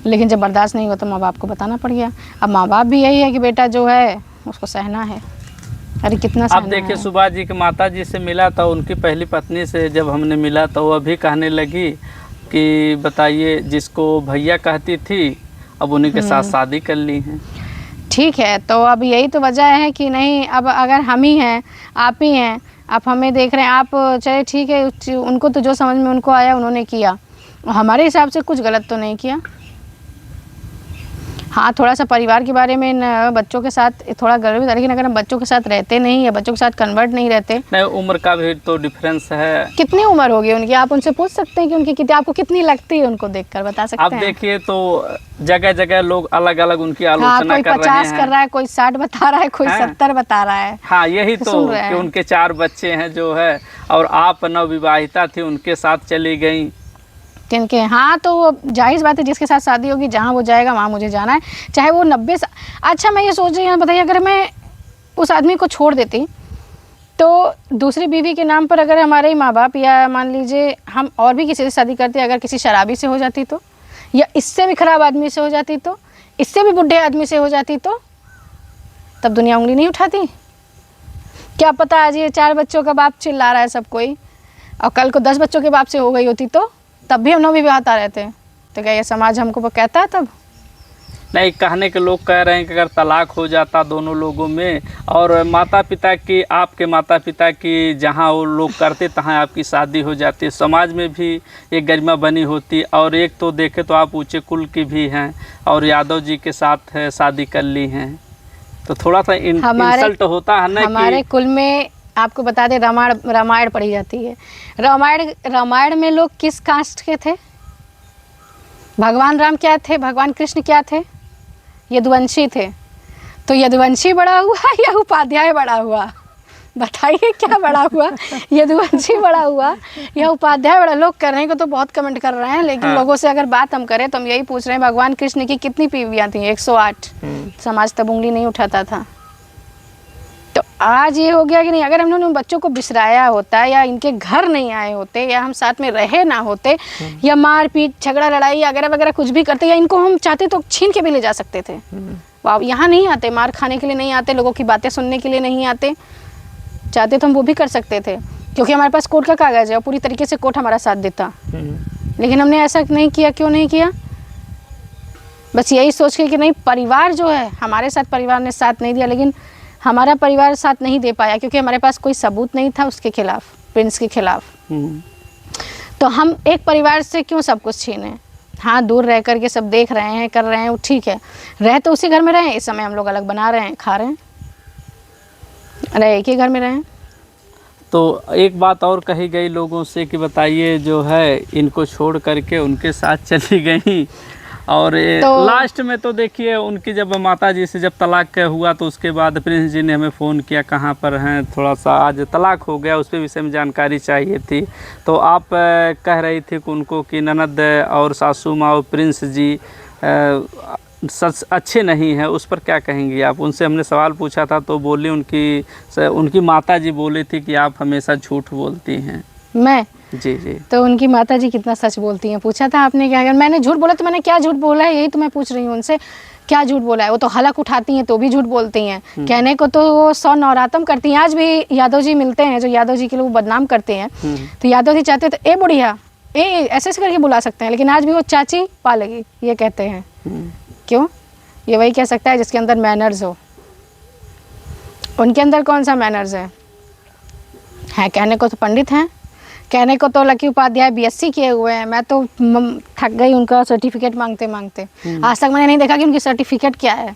लेकिन जब बर्दाश्त नहीं हुआ तो माँ बाप को बताना पड़ गया। अब माँ बाप भी यही है कि बेटा जो है उसको सहना है। अरे कितना आप देखिए, सुभाष जी की माता जी से मिला था, उनकी पहली पत्नी से जब हमने मिला तो वो अभी कहने लगी कि बताइए, जिसको भैया कहती थी अब उन्हीं के साथ शादी कर ली है। ठीक है, तो अब यही तो वजह है कि नहीं, अब अगर हम ही हैं, आप ही हैं, आप हमें देख रहे हैं, आप चाहे ठीक है, उनको तो जो समझ में उनको आया उन्होंने किया, हमारे हिसाब से कुछ गलत तो नहीं किया। हाँ, थोड़ा सा परिवार के बारे में बच्चों के साथ थोड़ा गर्व था, लेकिन अगर हम बच्चों के साथ रहते नहीं या बच्चों के साथ कन्वर्ट नहीं रहते। नहीं, उम्र का भी तो डिफरेंस है। कितनी उम्र होगी उनकी, आप उनसे पूछ सकते हैं कि उनकी कितनी, आपको कितनी लगती है, उनको देखकर बता सकते हैं। आप देखिए तो जगह जगह लोग अलग अलग उनकी आलोचना कर रहे हैं। कोई 50 कर रहा है, कोई 60 बता रहा है, कोई 70 बता रहा है। हाँ, यही तो कि उनके 4 बच्चे हैं जो है, और आप नवविवाहिता थी, उनके साथ चली गई। किनके? हाँ, तो जाहिर बात है, जिसके साथ शादी होगी जहाँ वो जाएगा वहाँ मुझे जाना है, चाहे वो 90। अच्छा, मैं ये सोच रही हूँ, बताइए, अगर मैं उस आदमी को छोड़ देती तो दूसरी बीवी के नाम पर अगर हमारे ही माँ बाप, या मान लीजिए हम और भी किसी से शादी करते, अगर किसी शराबी से हो जाती तो, या इससे भी ख़राब आदमी से हो जाती तो, इससे भी बुढ़े आदमी से हो जाती तो, तब दुनिया उंगली नहीं उठाती। क्या पता आज ये 4 बच्चों का बाप चिल्ला रहा है सब कोई, और कल को 10 बच्चों के बाप से हो गई होती तो तब भी हम नवविवाहिता रहते। तो क्या ये समाज हमको कहता है तब? नहीं, कहने के लोग कह रहे हैं कि अगर तलाक हो जाता दोनों लोगों में, और माता पिता की, आपके माता पिता की जहाँ वो लोग करते तहाँ आपकी शादी हो जाती, समाज में भी एक गरिमा बनी होती। और एक तो देखे तो आप ऊंचे कुल की भी हैं और यादव जी के साथ शादी कर ली हैं, तो थोड़ा सा इंसल्ट होता है ना। हमारे कुल में आपको बता दें, रामायण पढ़ी जाती है। रामायण में लोग किस कास्ट के थे? भगवान राम क्या थे, भगवान कृष्ण क्या थे? यदुवंशी थे। तो यदुवंशी बड़ा हुआ या उपाध्याय बड़ा हुआ? बताइए क्या बड़ा हुआ, यदुवंशी बड़ा हुआ या उपाध्याय बड़ा? लोग करने को तो बहुत कमेंट कर रहे हैं, लेकिन लोगों से अगर बात हम करें तो हम यही पूछ रहे हैं, भगवान कृष्ण की कितनी बीवियां थी? 108। समाज तब उंगली नहीं उठाता था। तो आज ये हो गया कि नहीं, अगर हम लोगों ने बच्चों को बिसराया होता, या इनके घर नहीं आए होते, या हम साथ में रहे ना होते, या मारपीट झगड़ा लड़ाई वगैरह वगैरह कुछ भी करते, या इनको हम चाहते तो छीन के भी ले जा सकते थे। वाह, यहाँ नहीं आते, मार खाने के लिए नहीं आते, लोगों की बातें सुनने के लिए नहीं आते, चाहते तो हम वो भी कर सकते थे, क्योंकि हमारे पास कोर्ट का कागज़ है और पूरी तरीके से कोर्ट हमारा साथ देता। लेकिन हमने ऐसा नहीं किया। क्यों नहीं किया? बस यही सोच के कि नहीं, परिवार जो है हमारे साथ, परिवार ने साथ नहीं दिया, लेकिन हमारा परिवार साथ नहीं दे पाया क्योंकि हमारे पास कोई सबूत नहीं था उसके खिलाफ, प्रिंस के खिलाफ। तो हम एक परिवार से क्यों सब कुछ छीने? हाँ, दूर रह कर के सब देख रहे हैं, कर रहे हैं, वो ठीक है, रह तो उसी घर में रहे, इस समय हम लोग अलग बना रहे हैं, खा रहे हैं, रहे एक ही घर में रहे। तो एक बात और कही गई लोगों से कि बताइए, जो है इनको छोड़ करके उनके साथ चली गई, और तो लास्ट में तो देखिए उनकी जब माता जी से जब तलाक हुआ तो उसके बाद प्रिंस जी ने हमें फ़ोन किया, कहाँ पर हैं, थोड़ा सा आज तलाक हो गया, उस पे विषय में जानकारी चाहिए थी। तो आप कह रही थी कि उनको कि ननद और सासू माँ और प्रिंस जी सच अच्छे नहीं हैं, उस पर क्या कहेंगी आप? उनसे हमने सवाल पूछा था तो बोली, उनकी माता जी बोली थी कि आप हमेशा झूठ बोलती हैं। मैं जी जी। तो उनकी माता जी कितना सच बोलती हैं? पूछा था आपने क्या? अगर मैंने झूठ बोला तो मैंने क्या झूठ बोला है, यही तो मैं पूछ रही हूँ उनसे, क्या झूठ बोला है? वो तो हलक उठाती हैं तो भी झूठ बोलती हैं, कहने को तो वो 100 नौरातम करती हैं। आज भी यादव जी मिलते हैं, जो यादव जी के लोग बदनाम करते हैं, तो यादव जी चाहते तो ए बुढ़िया, ए ऐसे करके बुला सकते हैं, लेकिन आज भी वो चाची पा लगी ये कहते हैं। क्यों? ये वही कह सकता है जिसके अंदर मैनर्स हो। उनके अंदर कौन सा मैनर्स है? कहने को तो पंडित हैं, कहने को तो लकी उपाध्याय बीएससी किए हुए हैं। मैं तो थक गई उनका सर्टिफिकेट मांगते मांगते। आज तक मैंने नहीं देखा कि उनकी सर्टिफिकेट क्या है।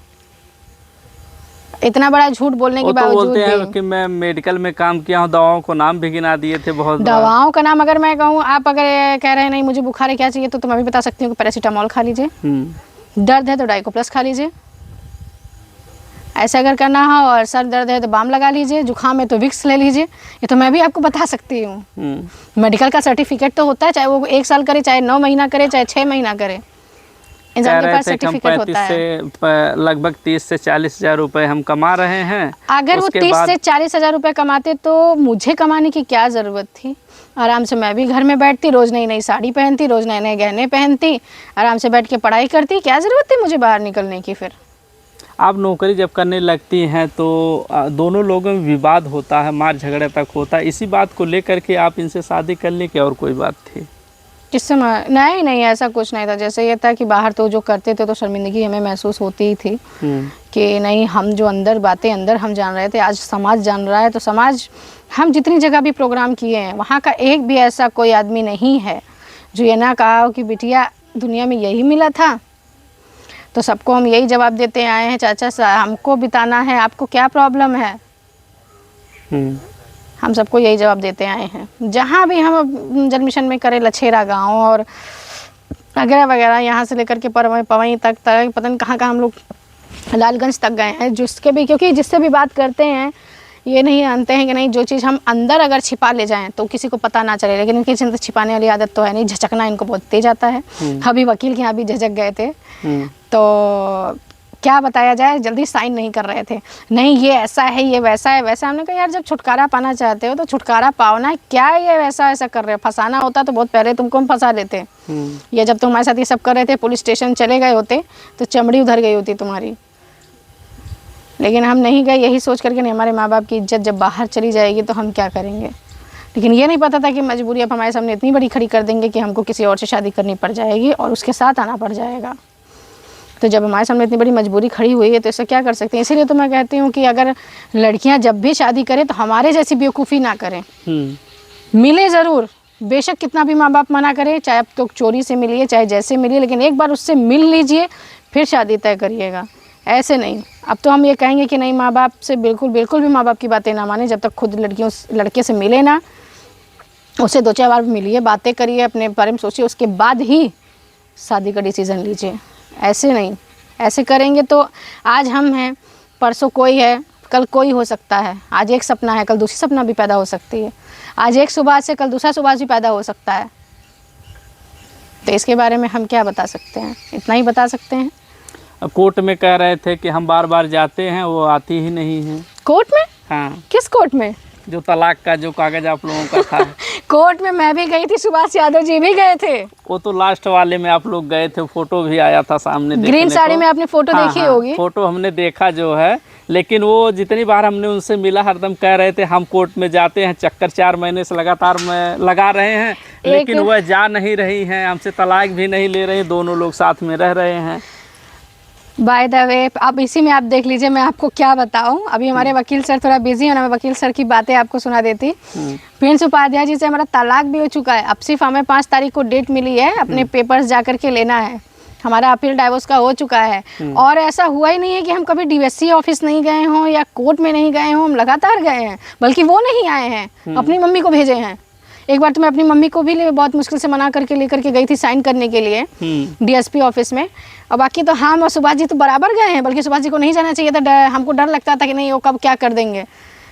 इतना बड़ा झूठ बोलने के बावजूद बोलते हैं कि मैं मेडिकल में काम किया हूँ, दवाओं को नाम भी गिना दिए थे बहुत। दवाओं का नाम अगर मैं कहूँ, आप अगर कह रहे हैं नहीं मुझे बुखार है क्या चाहिए, तो मैं भी बता सकती हूँ कि पैरासीटामोल खा लीजिए, दर्द है तो डाइकोप्लस खा लीजिए, ऐसा अगर करना हो, और सर दर्द है तो बाम लगा लीजिए, जुकाम है तो विक्स ले लीजिए। ये तो मैं भी आपको बता सकती हूँ। मेडिकल का सर्टिफिकेट तो होता है, चाहे वो 1 साल करे, चाहे 9 महीना करे, चाहे 6 महीना करे, इंसान के पास सर्टिफिकेट होता है। लगभग 30 से 40 हज़ार रुपये हम कमा रहे हैं। अगर वो 30 से 40 हज़ार रुपये कमाते तो मुझे कमाने की क्या ज़रूरत थी? आराम से मैं भी घर में बैठती, रोज़ नई नई साड़ी पहनती, रोज़ नए नए गहने पहनती, आराम से बैठ के पढ़ाई करती। क्या ज़रूरत थी मुझे बाहर निकलने की? फिर आप नौकरी जब करने लगती हैं तो दोनों लोगों में विवाद होता है, मार झगड़े तक होता है। इसी बात को लेकर के आप इनसे शादी कर ली, क्या और कोई बात थी? किससे? नहीं, ऐसा कुछ नहीं था। जैसे ये था कि बाहर तो जो करते थे तो शर्मिंदगी हमें महसूस होती ही थी कि नहीं, हम जो अंदर बातें अंदर हम जान रहे थे, आज समाज जान रहा है। तो समाज, हम जितनी जगह भी प्रोग्राम किए हैं, वहाँ का एक भी ऐसा कोई आदमी नहीं है जो ये ना कहा हो कि बिटिया दुनिया में यही मिला था। तो सबको हम यही जवाब देते आए हैं, चाचा साहब हमको बिताना है, आपको क्या प्रॉब्लम है? हम सबको यही जवाब देते आए हैं। जहाँ भी हम जन्मिशन में करें, लछेरा गांव और वगैरह वगैरह, यहाँ से लेकर के पवई तक पता नहीं कहाँ हम लोग लालगंज तक गए हैं, जिसके भी, क्योंकि जिससे भी बात करते हैं ये नहीं जानते हैं कि नहीं, जो चीज़ हम अंदर अगर छिपा ले जाएं तो किसी को पता ना चले। लेकिन इनकी चिंता छिपाने वाली आदत तो है नहीं, झचकना इनको बहुत तेज आता है। अभी वकील के यहाँ भी झचक गए थे, तो क्या बताया जाए, जल्दी साइन नहीं कर रहे थे। नहीं ये ऐसा है, ये वैसा है, वैसा। हमने कहा यार जब छुटकारा पाना चाहते हो तो छुटकारा पाओ ना, क्या ये वैसा ऐसा कर रहे हो? फंसाना होता तो बहुत पहले तुमको हम फंसा देते। ये जब तुम हमारे साथ ये सब कर रहे थे, पुलिस स्टेशन चले गए होते तो चमड़ी उधर गई होती तुम्हारी। लेकिन हम नहीं गए, यही सोच करके नहीं, हमारे माँ बाप की इज्जत जब बाहर चली जाएगी तो हम क्या करेंगे। लेकिन ये नहीं पता था कि मजबूरी अब हमारे सामने इतनी बड़ी खड़ी कर देंगे कि हमको किसी और से शादी करनी पड़ जाएगी और उसके साथ आना पड़ जाएगा। तो जब हमारे सामने इतनी बड़ी मजबूरी खड़ी हुई है तो इससे क्या कर सकते हैं। इसीलिए तो मैं कहती हूँ कि अगर लड़कियाँ जब भी शादी करें तो हमारे जैसी बेवकूफ़ी ना करें। मिले ज़रूर, बेशक कितना भी माँ बाप मना करें, चाहे अब तो चोरी से मिलिए, चाहे जैसे मिलिए, लेकिन एक बार उससे मिल लीजिए फिर शादी तय करिएगा। ऐसे नहीं। अब तो हम ये कहेंगे कि नहीं, माँ बाप से बिल्कुल भी माँ बाप की बातें ना माने, जब तक खुद लड़के से मिले ना, उसे 2-4 बार मिलिए, बातें करिए, अपने बारे में सोचिए, उसके बाद ही शादी का डिसीज़न लीजिए। ऐसे नहीं, ऐसे करेंगे तो आज हम हैं, परसों कोई है, कल कोई हो सकता है। आज एक सपना है, कल दूसरी सपना भी पैदा हो सकती है। आज एक सुभाष से कल दूसरा सुभाष भी पैदा हो सकता है। तो इसके बारे में हम क्या बता सकते हैं, इतना ही बता सकते हैं। कोर्ट में कह रहे थे कि हम बार बार जाते हैं, वो आती ही नहीं है। कोर्ट में? हाँ। किस कोर्ट में? जो तलाक का जो कागज आप लोगों का था। कोर्ट में मैं भी गई थी, सुभाष यादव जी भी गए थे। वो तो लास्ट वाले में आप लोग गए थे, फोटो भी आया था सामने देखने ग्रीन साड़ी को। में आपने फोटो हाँ, देखी हाँ, होगी। फोटो हमने देखा जो है, लेकिन वो जितनी बार हमने उनसे मिला हरदम कह रहे थे हम कोर्ट में जाते हैं, चक्कर 4 महीने से लगातार में लगा रहे हैं, लेकिन वह जा नहीं रही हैं, हमसे तलाक भी नहीं ले रही, दोनों लोग साथ में रह रहे हैं। बाय द वे, अब इसी में आप देख लीजिए, मैं आपको क्या बताऊं। अभी हमारे वकील सर थोड़ा बिजी है ना, मैं वकील सर की बातें आपको सुना देती। प्रिंस उपाध्याय जी से हमारा तलाक भी हो चुका है। अब सिर्फ हमें 5 तारीख को डेट मिली है, अपने पेपर्स जा करके लेना है। हमारा अपील डाइवोर्स का हो चुका है। और ऐसा हुआ ही नहीं है कि हम कभी डीएससी ऑफिस नहीं गए हों या कोर्ट में नहीं गए हों, हम लगातार गए हैं। बल्कि वो नहीं आए हैं, अपनी मम्मी को भेजे हैं। एक बार तो मैं अपनी मम्मी को भी बहुत मुश्किल से मना करके लेकर के गई थी साइन करने के लिए डीएसपी ऑफिस में। और बाकी तो हम और सुभाष जी तो बराबर गए हैं, बल्कि सुभाष जी को नहीं जाना चाहिए था। हमको डर लगता था कि नहीं वो कब क्या कर देंगे,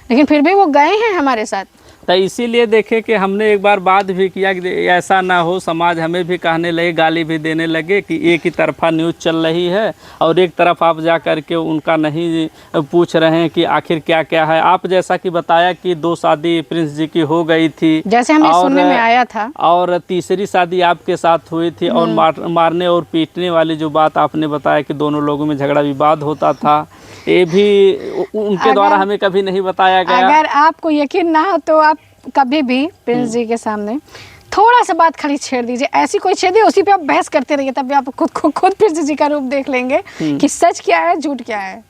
लेकिन फिर भी वो गए हैं हमारे साथ। तो इसीलिए देखे कि हमने एक बार बात भी किया कि ऐसा ना हो, समाज हमें भी कहने लगे, गाली भी देने लगे कि एक ही तरफा न्यूज़ चल रही है और एक तरफ आप जा कर के उनका नहीं पूछ रहे हैं कि आखिर क्या क्या है। आप जैसा कि बताया कि 2 शादी प्रिंस जी की हो गई थी, जैसे हमें सुनने में आया था, और तीसरी शादी आपके साथ हुई थी। और मारने और पीटने वाली जो बात आपने बताया कि दोनों लोगों में झगड़ा विवाद होता था, ये भी उनके द्वारा हमें कभी नहीं बताया गया। अगर आपको यकीन ना हो तो आप कभी भी प्रिंस जी के सामने थोड़ा सा बात खाली छेड़ दीजिए, ऐसी कोई छेड़े, उसी पे आप बहस करते रहिए, तब भी आप खुद प्रिंस जी का रूप देख लेंगे कि सच क्या है झूठ क्या है।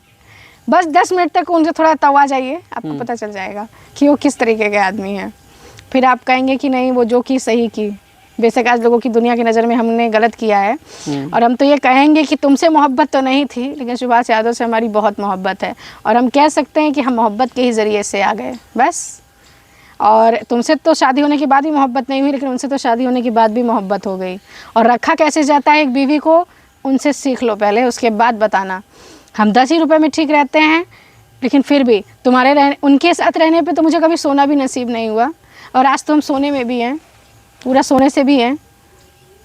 बस 10 मिनट तक उनसे थोड़ा तवा जाइए, आपको पता चल जाएगा कि वो किस तरीके के आदमी हैं। फिर आप कहेंगे कि नहीं वो जो की सही की। बेशक आज लोगों की दुनिया की नज़र में हमने गलत किया है, और हम तो ये कहेंगे कि तुमसे मोहब्बत तो नहीं थी, लेकिन सुभाष यादव से हमारी बहुत मोहब्बत है। और हम कह सकते हैं कि हम मोहब्बत के ही ज़रिए से आ गए बस। और तुमसे तो शादी होने के बाद भी मोहब्बत नहीं हुई, लेकिन उनसे तो शादी होने के बाद भी मोहब्बत हो गई। और रखा कैसे जाता है एक बीवी को, उनसे सीख लो पहले, उसके बाद बताना। हम 10 ही रुपये में ठीक रहते हैं, लेकिन फिर भी उनके साथ रहने पे तो मुझे कभी सोना भी नसीब नहीं हुआ। और आज तो हम सोने में भी हैं, पूरा सोने से भी हैं,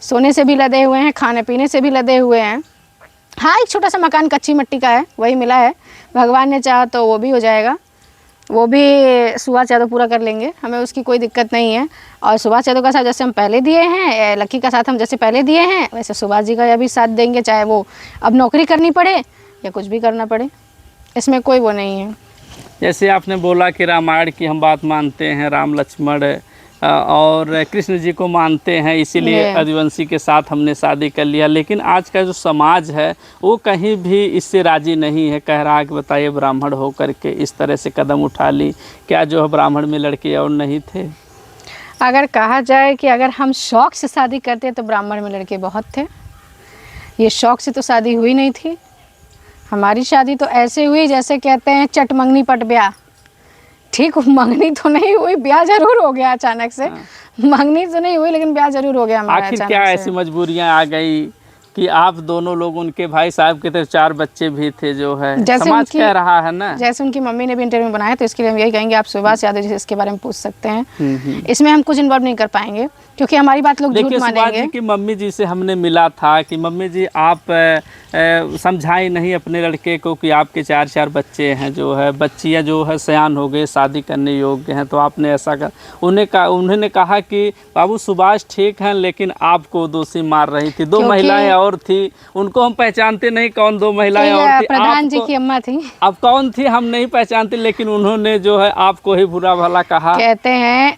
सोने से भी लदे हुए हैं, खाने पीने से भी लदे हुए हैं। हाँ, एक छोटा सा मकान कच्ची मिट्टी का है, वही मिला है। भगवान ने चाहा तो वो भी हो जाएगा, वो भी सुभाष यादव पूरा कर लेंगे, हमें उसकी कोई दिक्कत नहीं है। और सुभाष यादव का साथ जैसे हम पहले दिए हैं, लक्की का साथ हम जैसे पहले दिए हैं, वैसे सुभाष जी का भी साथ देंगे, चाहे वो अब नौकरी करनी पड़े या कुछ भी करना पड़े, इसमें कोई वो नहीं है। जैसे आपने बोला कि रामायण की हम बात मानते हैं, राम लक्ष्मण और कृष्ण जी को मानते हैं, इसीलिए रघुवंशी के साथ हमने शादी कर लिया। लेकिन आज का जो समाज है वो कहीं भी इससे राज़ी नहीं है, कह रहा है कि बताइए ब्राह्मण हो करके इस तरह से कदम उठा ली, क्या जो है ब्राह्मण में लड़के और नहीं थे? अगर कहा जाए कि अगर हम शौक़ से शादी करते तो ब्राह्मण में लड़के बहुत थे। ये शौक़ से तो शादी हुई नहीं थी। हमारी शादी तो ऐसे हुई जैसे कहते हैं चट मंगनी पट ब्याह। ठीक, मंगनी तो नहीं हुई, ब्याह जरूर हो गया अचानक से। मंगनी तो नहीं हुई, लेकिन ब्याह जरूर हो गया हमारा। आखिर क्या ऐसी मजबूरियां आ गई कि आप दोनों लोग, उनके भाई साहब के तो 4 बच्चे भी थे, जो है समाज कह रहा है ना। जैसे उनकी मम्मी ने भी इंटरव्यू बनाया, तो इसके लिए हम यही कहेंगे आप सुभाष यादव जी से इसके बारे में पूछ सकते हैं। इसमें हम कुछ इन्वॉल्व नहीं कर पाएंगे, क्योंकि हमारी बात लोग झूठ मानेंगे। सुभाष जी की मम्मी जी से हमने मिला था कि मम्मी जी आप समझाई नहीं अपने लड़के को कि आपके 4 बच्चे हैं, जो है बच्चियां जो है सयान हो गए, शादी करने योग्य हैं, तो आपने ऐसा कर उन्होंने कहा कि बाबू सुभाष ठीक हैं, लेकिन आपको दोषी मार रही थी। 2 महिलाएं और थी, उनको हम पहचानते नहीं कौन 2 महिलाएं और थी। प्रधान जी की अम्मा थी। अब कौन थी हम नहीं पहचानते, लेकिन उन्होंने जो है आपको ही बुरा भला कहा। कहते हैं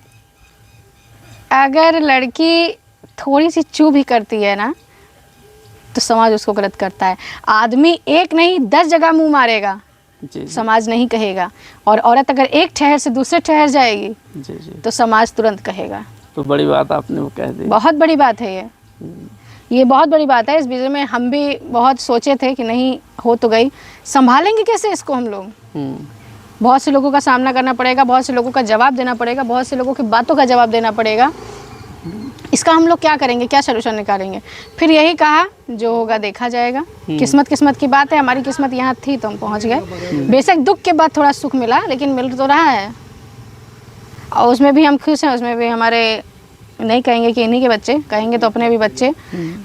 अगर लड़की थोड़ी सी चू भी करती है ना, तो समाज उसको गलत करता है। आदमी एक नहीं 10 जगह मुंह मारेगा, जी, समाज नहीं कहेगा। और औरत अगर एक ठहर से दूसरे ठहर जाएगी, जी, तो समाज तुरंत कहेगा। तो बड़ी बात आपने वो कह दी, बहुत बड़ी बात है ये बहुत बड़ी बात है। इस विषय में हम भी बहुत सोचे थे कि नहीं हो तो गई, संभालेंगे कैसे इसको हम लोग। बहुत से लोगों का सामना करना पड़ेगा, बहुत से लोगों का जवाब देना पड़ेगा, बहुत से लोगों की बातों का जवाब देना पड़ेगा। इसका हम लोग क्या करेंगे, क्या सोल्यूशन निकालेंगे। फिर यही कहा जो होगा देखा जाएगा। किस्मत की बात है, हमारी किस्मत यहाँ थी तो हम पहुँच गए। बेशक दुख के बाद थोड़ा सुख मिला, लेकिन मिल तो रहा है और उसमें भी हम खुश हैं। उसमें भी हमारे नहीं कहेंगे कि इन्हीं के बच्चे, कहेंगे तो अपने भी बच्चे।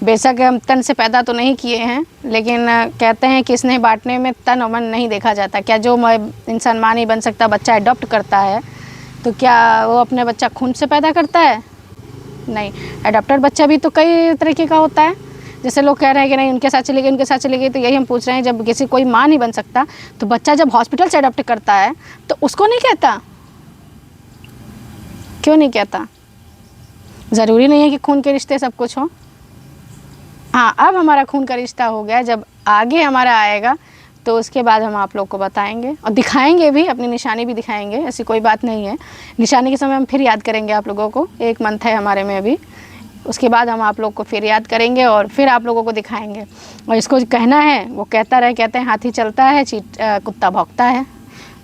बेशक हम तन से पैदा तो नहीं किए हैं, लेकिन कहते हैं कि स्नेह बांटने में तन और मन नहीं देखा जाता। क्या जो इंसान माँ नहीं बन सकता, बच्चा अडॉप्ट करता है, तो क्या वो अपने बच्चा खून से पैदा करता है? नहीं। अडॉप्टेड बच्चा भी तो कई तरीके का होता है। जैसे लोग कह रहे हैं कि नहीं उनके साथ चली गई, उनके साथ चली गई, तो यही हम पूछ रहे हैं, जब किसी कोई माँ नहीं बन सकता तो बच्चा जब हॉस्पिटल से अडॉप्ट करता है तो उसको नहीं कहता? क्यों नहीं कहता? ज़रूरी नहीं है कि खून के रिश्ते सब कुछ हो। हाँ, अब हमारा खून का रिश्ता हो गया, जब आगे हमारा आएगा तो उसके बाद हम आप लोग को बताएंगे और दिखाएंगे भी, अपनी निशानी भी दिखाएंगे। ऐसी कोई बात नहीं है। निशानी के समय हम फिर याद करेंगे आप लोगों को। 1 मंथ है हमारे में अभी, उसके बाद हम आप लोग को फिर याद करेंगे और फिर आप लोगों को दिखाएंगे। और इसको कहना है वो कहता रहे। कहते हैं हाथी चलता है, कुत्ता भौंकता है।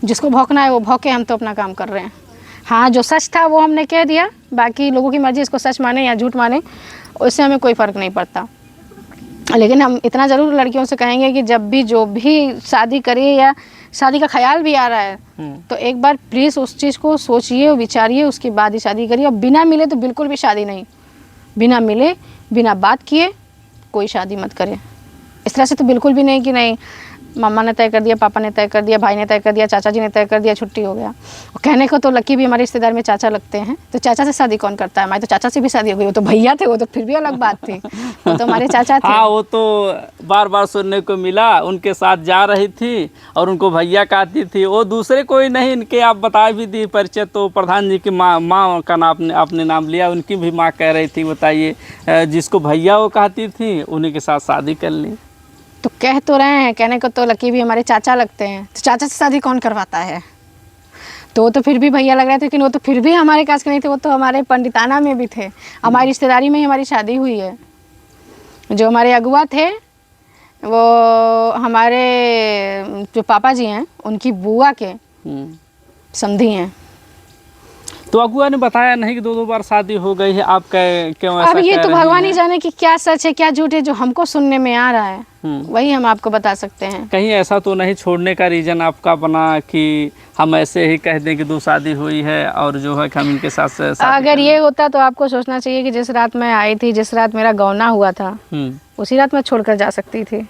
जिसको भौंकना है वो भौंके, हम तो अपना काम कर रहे हैं। हाँ, जो सच था वो हमने कह दिया, बाकी लोगों की मर्ज़ी इसको सच माने या झूठ माने, उससे हमें कोई फ़र्क नहीं पड़ता। लेकिन हम इतना ज़रूर लड़कियों से कहेंगे कि जब भी जो भी शादी करिए या शादी का ख्याल भी आ रहा है तो एक बार प्लीज़ उस चीज़ को सोचिए और विचारिए, उसके बाद ही शादी करिए। और बिना मिले तो बिल्कुल भी शादी नहीं। बिना मिले, बिना बात किए कोई शादी मत करें। इस तरह से तो बिल्कुल भी नहीं कि नहीं मम्मा ने तय कर दिया, पापा ने तय कर दिया, भाई ने तय कर दिया, चाचा जी ने तय कर दिया, छुट्टी हो गया। और कहने को तो लकी भी हमारे रिश्तेदार में चाचा लगते हैं, तो चाचा से शादी कौन करता है? हमारे तो चाचा से भी शादी हो गई। वो तो भैया थे, वो तो फिर भी अलग बात थी, वो तो हमारे चाचा थे। हाँ, वो तो बार बार सुनने को मिला, उनके साथ जा रही थी और उनको भैया कहती थी। वो दूसरे कोई नहीं, इनके आप बता भी दी परिचय, तो प्रधान जी की माँ का नाम आपने नाम लिया, उनकी भी माँ कह रही थी बताइए, जिसको भैया वो कहती थी उन्हीं के साथ शादी कर ली। तो कह तो रहे हैं, कहने को तो लकी भी हमारे चाचा लगते हैं, तो चाचा से शादी कौन करवाता है? तो वो तो फिर भी भैया लग रहे थे, लेकिन वो तो फिर भी हमारे कास्ट के नहीं थे। वो तो हमारे पंडिताना में भी थे, हमारी रिश्तेदारी में ही हमारी शादी हुई है। जो हमारे अगुआ थे वो हमारे जो पापा जी हैं उनकी बुआ के समधी हैं। तो अगुआ ने बताया नहीं कि 2-2 बार शादी हो गई है, आप क्यों ऐसा अब ये कह तो रही भगवान ही हैं? जाने कि क्या सच है क्या झूठ है। जो हमको सुनने में आ रहा है वही हम आपको बता सकते हैं। कहीं ऐसा तो नहीं छोड़ने का रीज़न आपका बना कि हम ऐसे ही कह दें कि 2 शादी हुई है और जो है कि हम इनके साथ शादी अगर ये होता तो आपको सोचना चाहिए कि जिस रात मैं आई थी, जिस रात मेरा गौना हुआ था, उसी रात मैं छोड़कर जा सकती थी,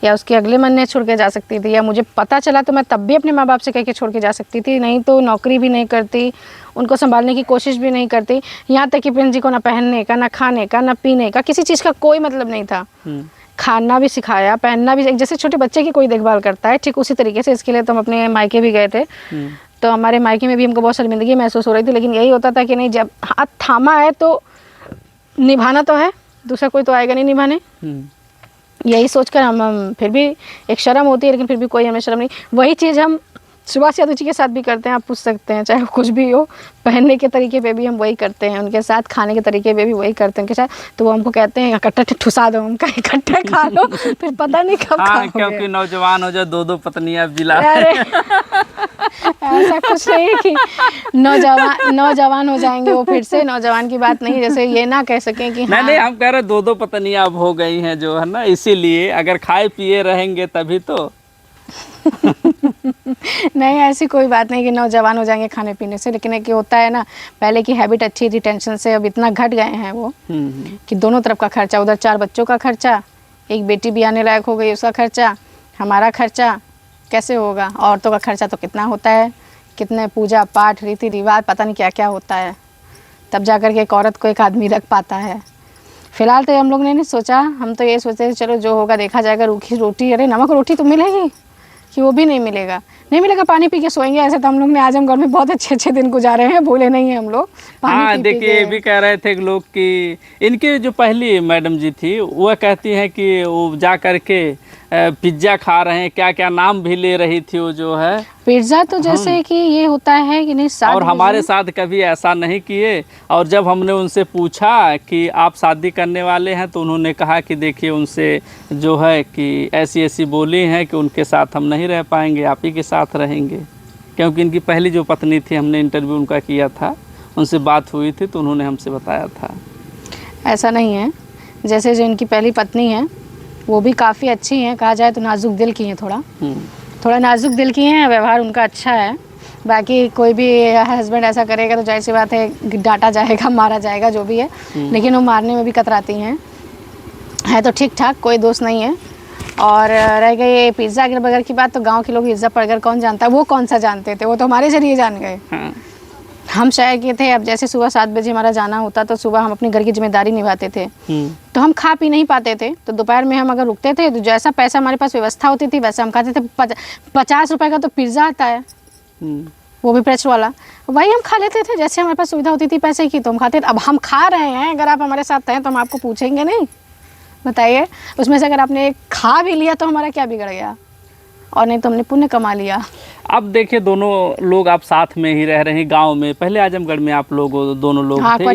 या उसके अगले महीने छोड़ के जा सकती थी, या मुझे पता चला तो मैं तब भी अपने माँ बाप से कह के छोड़ के जा सकती थी। नहीं तो नौकरी भी नहीं करती, उनको संभालने की कोशिश भी नहीं करती। यहाँ तक कि प्रिंस जी को ना पहनने का, ना खाने का, ना पीने का, किसी चीज़ का कोई मतलब नहीं था। खाना भी सिखाया, पहनना भी, जैसे छोटे बच्चे की कोई देखभाल करता है ठीक उसी तरीके से। इसके लिए तो हम अपने मायके भी गए थे, तो हमारे मायके में भी हमको बहुत शर्मिंदगी महसूस हो रही थी। लेकिन यही होता था कि नहीं, जब हाथ थामा है तो निभाना तो है, दूसरा कोई तो आएगा नहीं निभाने। यही सोचकर हम फिर भी एक शर्म होती है, लेकिन फिर भी कोई हमें शर्म नहीं। वही चीज़ हम सुभाष यादव जी के साथ भी करते हैं, आप पूछ सकते हैं, चाहे कुछ भी हो। पहनने के तरीके पे भी हम वही करते हैं उनके साथ, खाने के तरीके पे भी वही करते हैं उनके साथ। तो वो हमको कहते हैं इकट्ठा ठुसा दो, हम कहीं इकट्ठा खा लो, फिर पता नहीं कब हाँ, क्योंकि नौजवान हो जाए 2-2 पत्नियां जिला। अरे ऐसा कुछ नहीं है कि नौजवान हो जाएंगे वो फिर से। नौजवान की बात नहीं, जैसे ये ना कह सकें कि हाँ। नहीं, हम कह रहे 2-2 पत्नियां अब हो गई हैं जो है ना, इसीलिए अगर खाए पिए रहेंगे तभी तो। नहीं, ऐसी कोई बात नहीं कि नौजवान हो जाएंगे खाने पीने से। लेकिन एक होता है ना, पहले की हैबिट अच्छी थी, टेंशन से अब इतना घट गए हैं वो कि दोनों तरफ का खर्चा, उधर 4 बच्चों का खर्चा, एक बेटी भी आने लायक हो गई उसका खर्चा, हमारा खर्चा कैसे होगा? औरतों का खर्चा तो कितना होता है, कितने पूजा पाठ रीति रिवाज पता नहीं क्या क्या होता है, तब जाकर के एक औरत को एक आदमी रख पाता है। फिलहाल तो हम लोग ने नहीं सोचा, हम तो ये सोचते थे चलो जो होगा देखा जाएगा। रूखी रोटी, अरे नमक रोटी तो मिलेगी कि वो भी नहीं मिलेगा, नहीं मिलेगा, पानी पी के सोएंगे। ऐसे तो हम लोग ने आजमगढ़ में बहुत अच्छे दिन गुजारे हैं, भूले नहीं हैं हम लोग। हाँ, देखिए ये भी कह रहे थे लोग कि इनकी जो पहली मैडम जी थी वह कहती हैं कि वो जा कर के पिज्ज़ा खा रहे हैं, क्या क्या नाम भी ले रही थी वो जो है पिज्ज़ा। तो जैसे कि ये होता है कि नहीं, और हमारे साथ कभी ऐसा नहीं किए। और जब हमने उनसे पूछा कि आप शादी करने वाले हैं तो उन्होंने कहा कि देखिए उनसे जो है कि ऐसी ऐसी बोली हैं कि उनके साथ हम नहीं रह पाएंगे, आप ही के साथ रहेंगे। क्योंकि इनकी पहली जो पत्नी थी, हमने इंटरव्यू उनका किया था, उनसे बात हुई थी तो उन्होंने हमसे बताया था। ऐसा नहीं है। जैसे जो इनकी पहली पत्नी है वो भी काफ़ी अच्छी हैं, कहा जाए तो नाजुक दिल की हैं, थोड़ा नाजुक दिल की हैं, व्यवहार उनका अच्छा है। बाकी कोई भी हस्बैंड ऐसा करेगा तो जाहिर सी बात है डांटा जाएगा, मारा जाएगा, जो भी है, लेकिन वो मारने में भी कतराती हैं। है तो ठीक ठाक, कोई दोष नहीं है। और रह गई ये पिज़्ज़ा के बर्गर की बात, तो गांव के लोग पिज़्ज़ा बर्गर कौन जानता है, वो कौन सा जानते थे, वो तो हमारे जरिए जान गए। हम शहर के थे, अब जैसे सुबह 7 बजे हमारा जाना होता तो सुबह हम अपने घर की जिम्मेदारी निभाते थे, तो हम खा पी नहीं पाते थे, तो दोपहर में हम अगर रुकते थे तो जैसा पैसा हमारे पास व्यवस्था होती थी वैसा हम खाते थे। 50 रुपए का तो पिज़्ज़ा आता है, वो भी प्रेस वाला, वही हम खा लेते थे। जैसे हमारे पास सुविधा होती थी पैसे की तो हम खाते थे। अब हम खा रहे हैं, अगर आप हमारे साथ हैं तो हम आपको पूछेंगे नहीं, बताइए। उसमें से अगर आपने खा भी लिया तो हमारा क्या बिगड़ गया, और नहीं तो हमने पुण्य कमा लिया। अब देखिए दोनों लोग आप साथ में ही रह रहे हैं गांव में, पहले आजमगढ़ में आप लोग दोनों लोग हाँ, थे,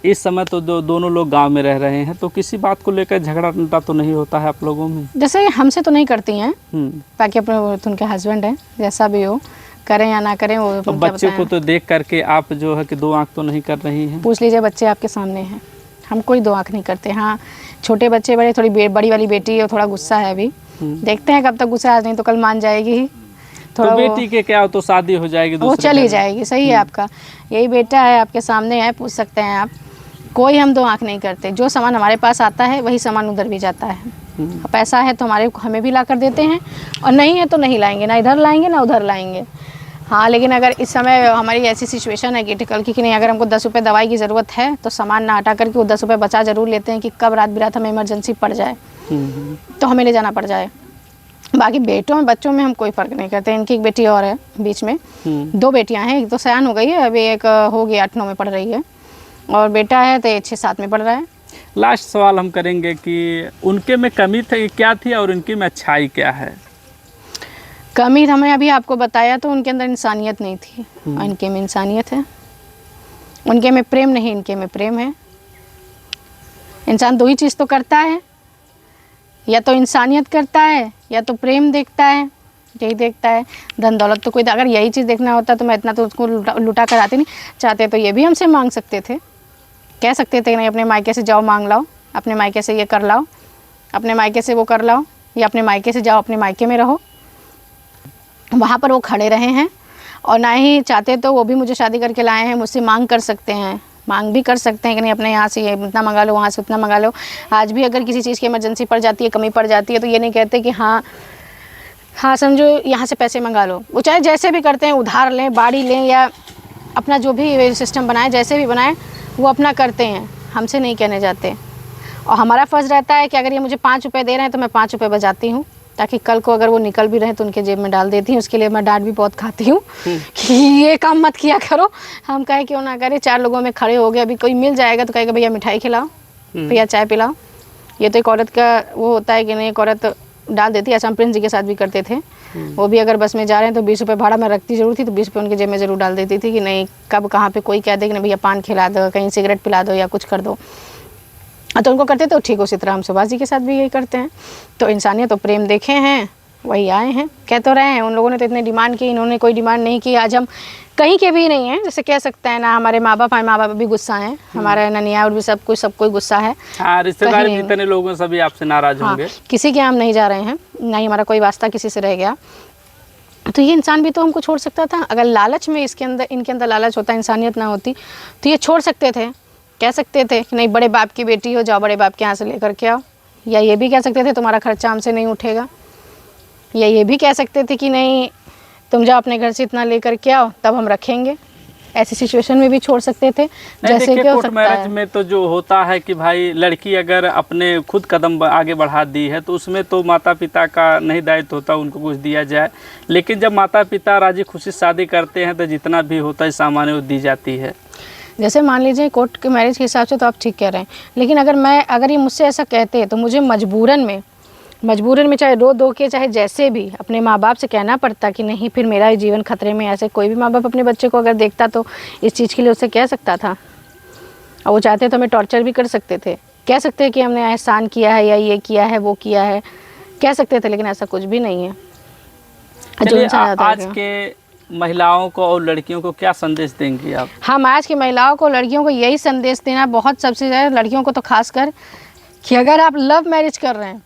इस समय तो दोनों लोग गांव में रह रहे हैं, तो किसी बात को लेकर झगड़ा टंटा तो नहीं होता है आप लोगों में? जैसे हमसे तो नहीं करती हैं, बाकी अपने उनके हस्बैंड हैं, जैसा भी हो, करें या ना करें वो तो बच्चे को तो देख करके आप जो है कि 2 आंख तो नहीं कर रही हैं? पूछ लीजिए, बच्चे आपके सामने हैं, हम कोई 2 आंख नहीं करते। हाँ, छोटे बच्चे बड़े, थोड़ी बड़ी वाली बेटी है, थोड़ा गुस्सा है अभी, देखते हैं कब तक गुस्सा, आज नहीं तो कल मान जाएगी ही। थोड़ा तो बेटी के क्या हो तो शादी हो जाएगी, वो चली जाएगी। सही है आपका, यही बेटा है आपके सामने है, पूछ सकते हैं आप। कोई हम 2 आंख नहीं करते, जो सामान हमारे पास आता है वही सामान उधर भी जाता है। पैसा है तो हमें भी ला कर देते हैं, और नहीं है तो नहीं लाएंगे, ना इधर लाएंगे ना उधर लाएंगे। हाँ, लेकिन अगर इस समय हमारी ऐसी सिचुएशन है क्रिटिकल की कि नहीं, अगर हमको 10 रुपये दवाई की ज़रूरत है तो सामान ना हटा करके वो 10 रुपये बचा ज़रूर लेते हैं कि कब रात बिरात हमें इमरजेंसी पड़ जाए तो हमें ले जाना पड़ जाए। बाकी बेटों में बच्चों में हम कोई फ़र्क नहीं करते। इनकी एक बेटी और है बीच में, 2 बेटियां हैं, एक तो सयान हो गई है, अभी एक हो गई 8-9 में पढ़ रही है, और बेटा है तो 6-7 में पढ़ रहा है। लास्ट सवाल हम करेंगे कि उनके में कमी क्या थी और उनकी में अच्छाई क्या है? कमी हमें अभी आपको बताया, तो उनके अंदर इंसानियत नहीं थी, और इनके में इंसानियत है। उनके में प्रेम नहीं, इनके में प्रेम है। इंसान 2 ही चीज़ तो करता है, या तो इंसानियत करता है या तो प्रेम देखता है, यही देखता है। धन दौलत तो कोई, अगर यही चीज़ देखना होता तो मैं इतना तो उसको लुटा कर आते नहीं। चाहते तो ये भी हमसे मांग सकते थे, कह सकते थे नहीं अपने मायके से जाओ मांग लाओ, अपने मायके से ये कर लाओ, अपने मायके से वो कर लाओ, या अपने मायके से जाओ अपने मायके में रहो। वहाँ पर वो खड़े रहे हैं, और ना ही चाहते तो वो भी मुझे शादी करके लाए हैं, मुझसे मांग कर सकते हैं, मांग भी कर सकते हैं कि नहीं अपने यहाँ से ये इतना मंगा लो, वहाँ से उतना मंगा लो। आज भी अगर किसी चीज़ की इमरजेंसी पड़ जाती है, कमी पड़ जाती है, तो ये नहीं कहते कि हाँ समझो यहाँ से पैसे मंगा लो। वो चाहे जैसे भी करते हैं, उधार लें, बाड़ी लें, या अपना जो भी सिस्टम बनाए, जैसे भी बनाए, वो अपना करते हैं, हमसे नहीं कहने जाते। और हमारा फ़र्ज़ रहता है कि अगर ये मुझे 5 रुपये दे रहे हैं तो मैं 5 रुपये बचाती हूँ, ताकि कल को अगर वो निकल भी रहे तो उनके जेब में डाल देती हूँ। उसके लिए मैं डांट भी बहुत खाती हूँ कि ये काम मत किया करो। हम कहे क्यों ना करें, 4 लोगों में खड़े हो गए, अभी कोई मिल जाएगा तो कहेगा भैया मिठाई खिलाओ, भैया चाय पिलाओ। ये तो एक औरत का वो होता है कि नहीं, एक औरत डाल देती है। ऐसा हम प्रिंस जी के साथ भी करते थे, वो भी अगर बस में जा रहे हैं तो 20 रुपये भाड़ा में रखती ज़रूर थी, तो 20 रुपये उनके जेब में ज़रूर डाल देती थी कि नहीं कब कहाँ पे कोई कह दे कि नहीं भैया पान खिला दो, कहीं सिगरेट पिला दो या कुछ कर दो, तो उनको करते तो ठीक। उसी तरह हम सुभाष जी के साथ भी यही करते हैं। तो इंसानियत तो प्रेम देखे हैं, वही आए हैं, कह तो रहे हैं। उन लोगों ने तो इतने डिमांड की, इन्होंने कोई डिमांड नहीं की। आज हम कहीं के भी नहीं हैं, जैसे कह सकते हैं ना, हमारे माँ बाप भी गुस्सा हैं, हमारे ननिया और भी सब कोई गुस्सा है। हाँ, रिश्तेदार जितने लोग हैं सभी आपसे नाराज होंगे। किसी के हम नहीं जा रहे हैं, ना ही हमारा कोई वास्ता किसी से रह गया। तो ये इंसान भी तो हमको छोड़ सकता था, अगर लालच में इनके अंदर लालच होता, इंसानियत ना होती तो ये छोड़ सकते थे। कह सकते थे कि नहीं बड़े बाप की बेटी हो, जाओ बड़े बाप के यहाँ से लेकर के आओ, या ये भी कह सकते थे तुम्हारा खर्चा हमसे नहीं उठेगा, या ये भी कह सकते थे कि नहीं तुम जाओ अपने घर से इतना लेकर के आओ तब हम रखेंगे। ऐसी सिचुएशन में भी छोड़ सकते थे। जैसे कि कोर्ट मैरिज में तो जो होता है कि भाई लड़की अगर अपने खुद कदम आगे बढ़ा दी है तो उसमें तो माता पिता का नहीं दायित्व होता उनको कुछ दिया जाए, लेकिन जब माता पिता राजी खुशी शादी करते हैं तो जितना भी होता है सामान्य वो दी जाती है। जैसे मान लीजिए कोर्ट के मैरिज के हिसाब से तो आप ठीक कह रहे हैं, लेकिन अगर ये मुझसे ऐसा कहते हैं तो मुझे मजबूरन में चाहे रो दो के चाहे जैसे भी अपने माँ बाप से कहना पड़ता कि नहीं फिर मेरा ही जीवन खतरे में। ऐसे कोई भी माँ बाप अपने बच्चे को अगर देखता तो इस चीज़ के लिए उससे कह सकता था, और वो चाहते तो हमें टॉर्चर भी कर सकते थे, कह सकते हैं कि हमने एहसान किया है या ये किया है वो किया है, कह सकते थे, लेकिन ऐसा कुछ भी नहीं है। आज के महिलाओं को और लड़कियों को क्या संदेश देंगी आप? हम आज की महिलाओं को, लड़कियों को यही संदेश देना बहुत सबसे ज़्यादा, लड़कियों को तो खासकर, कि अगर आप लव मैरिज कर रहे हैं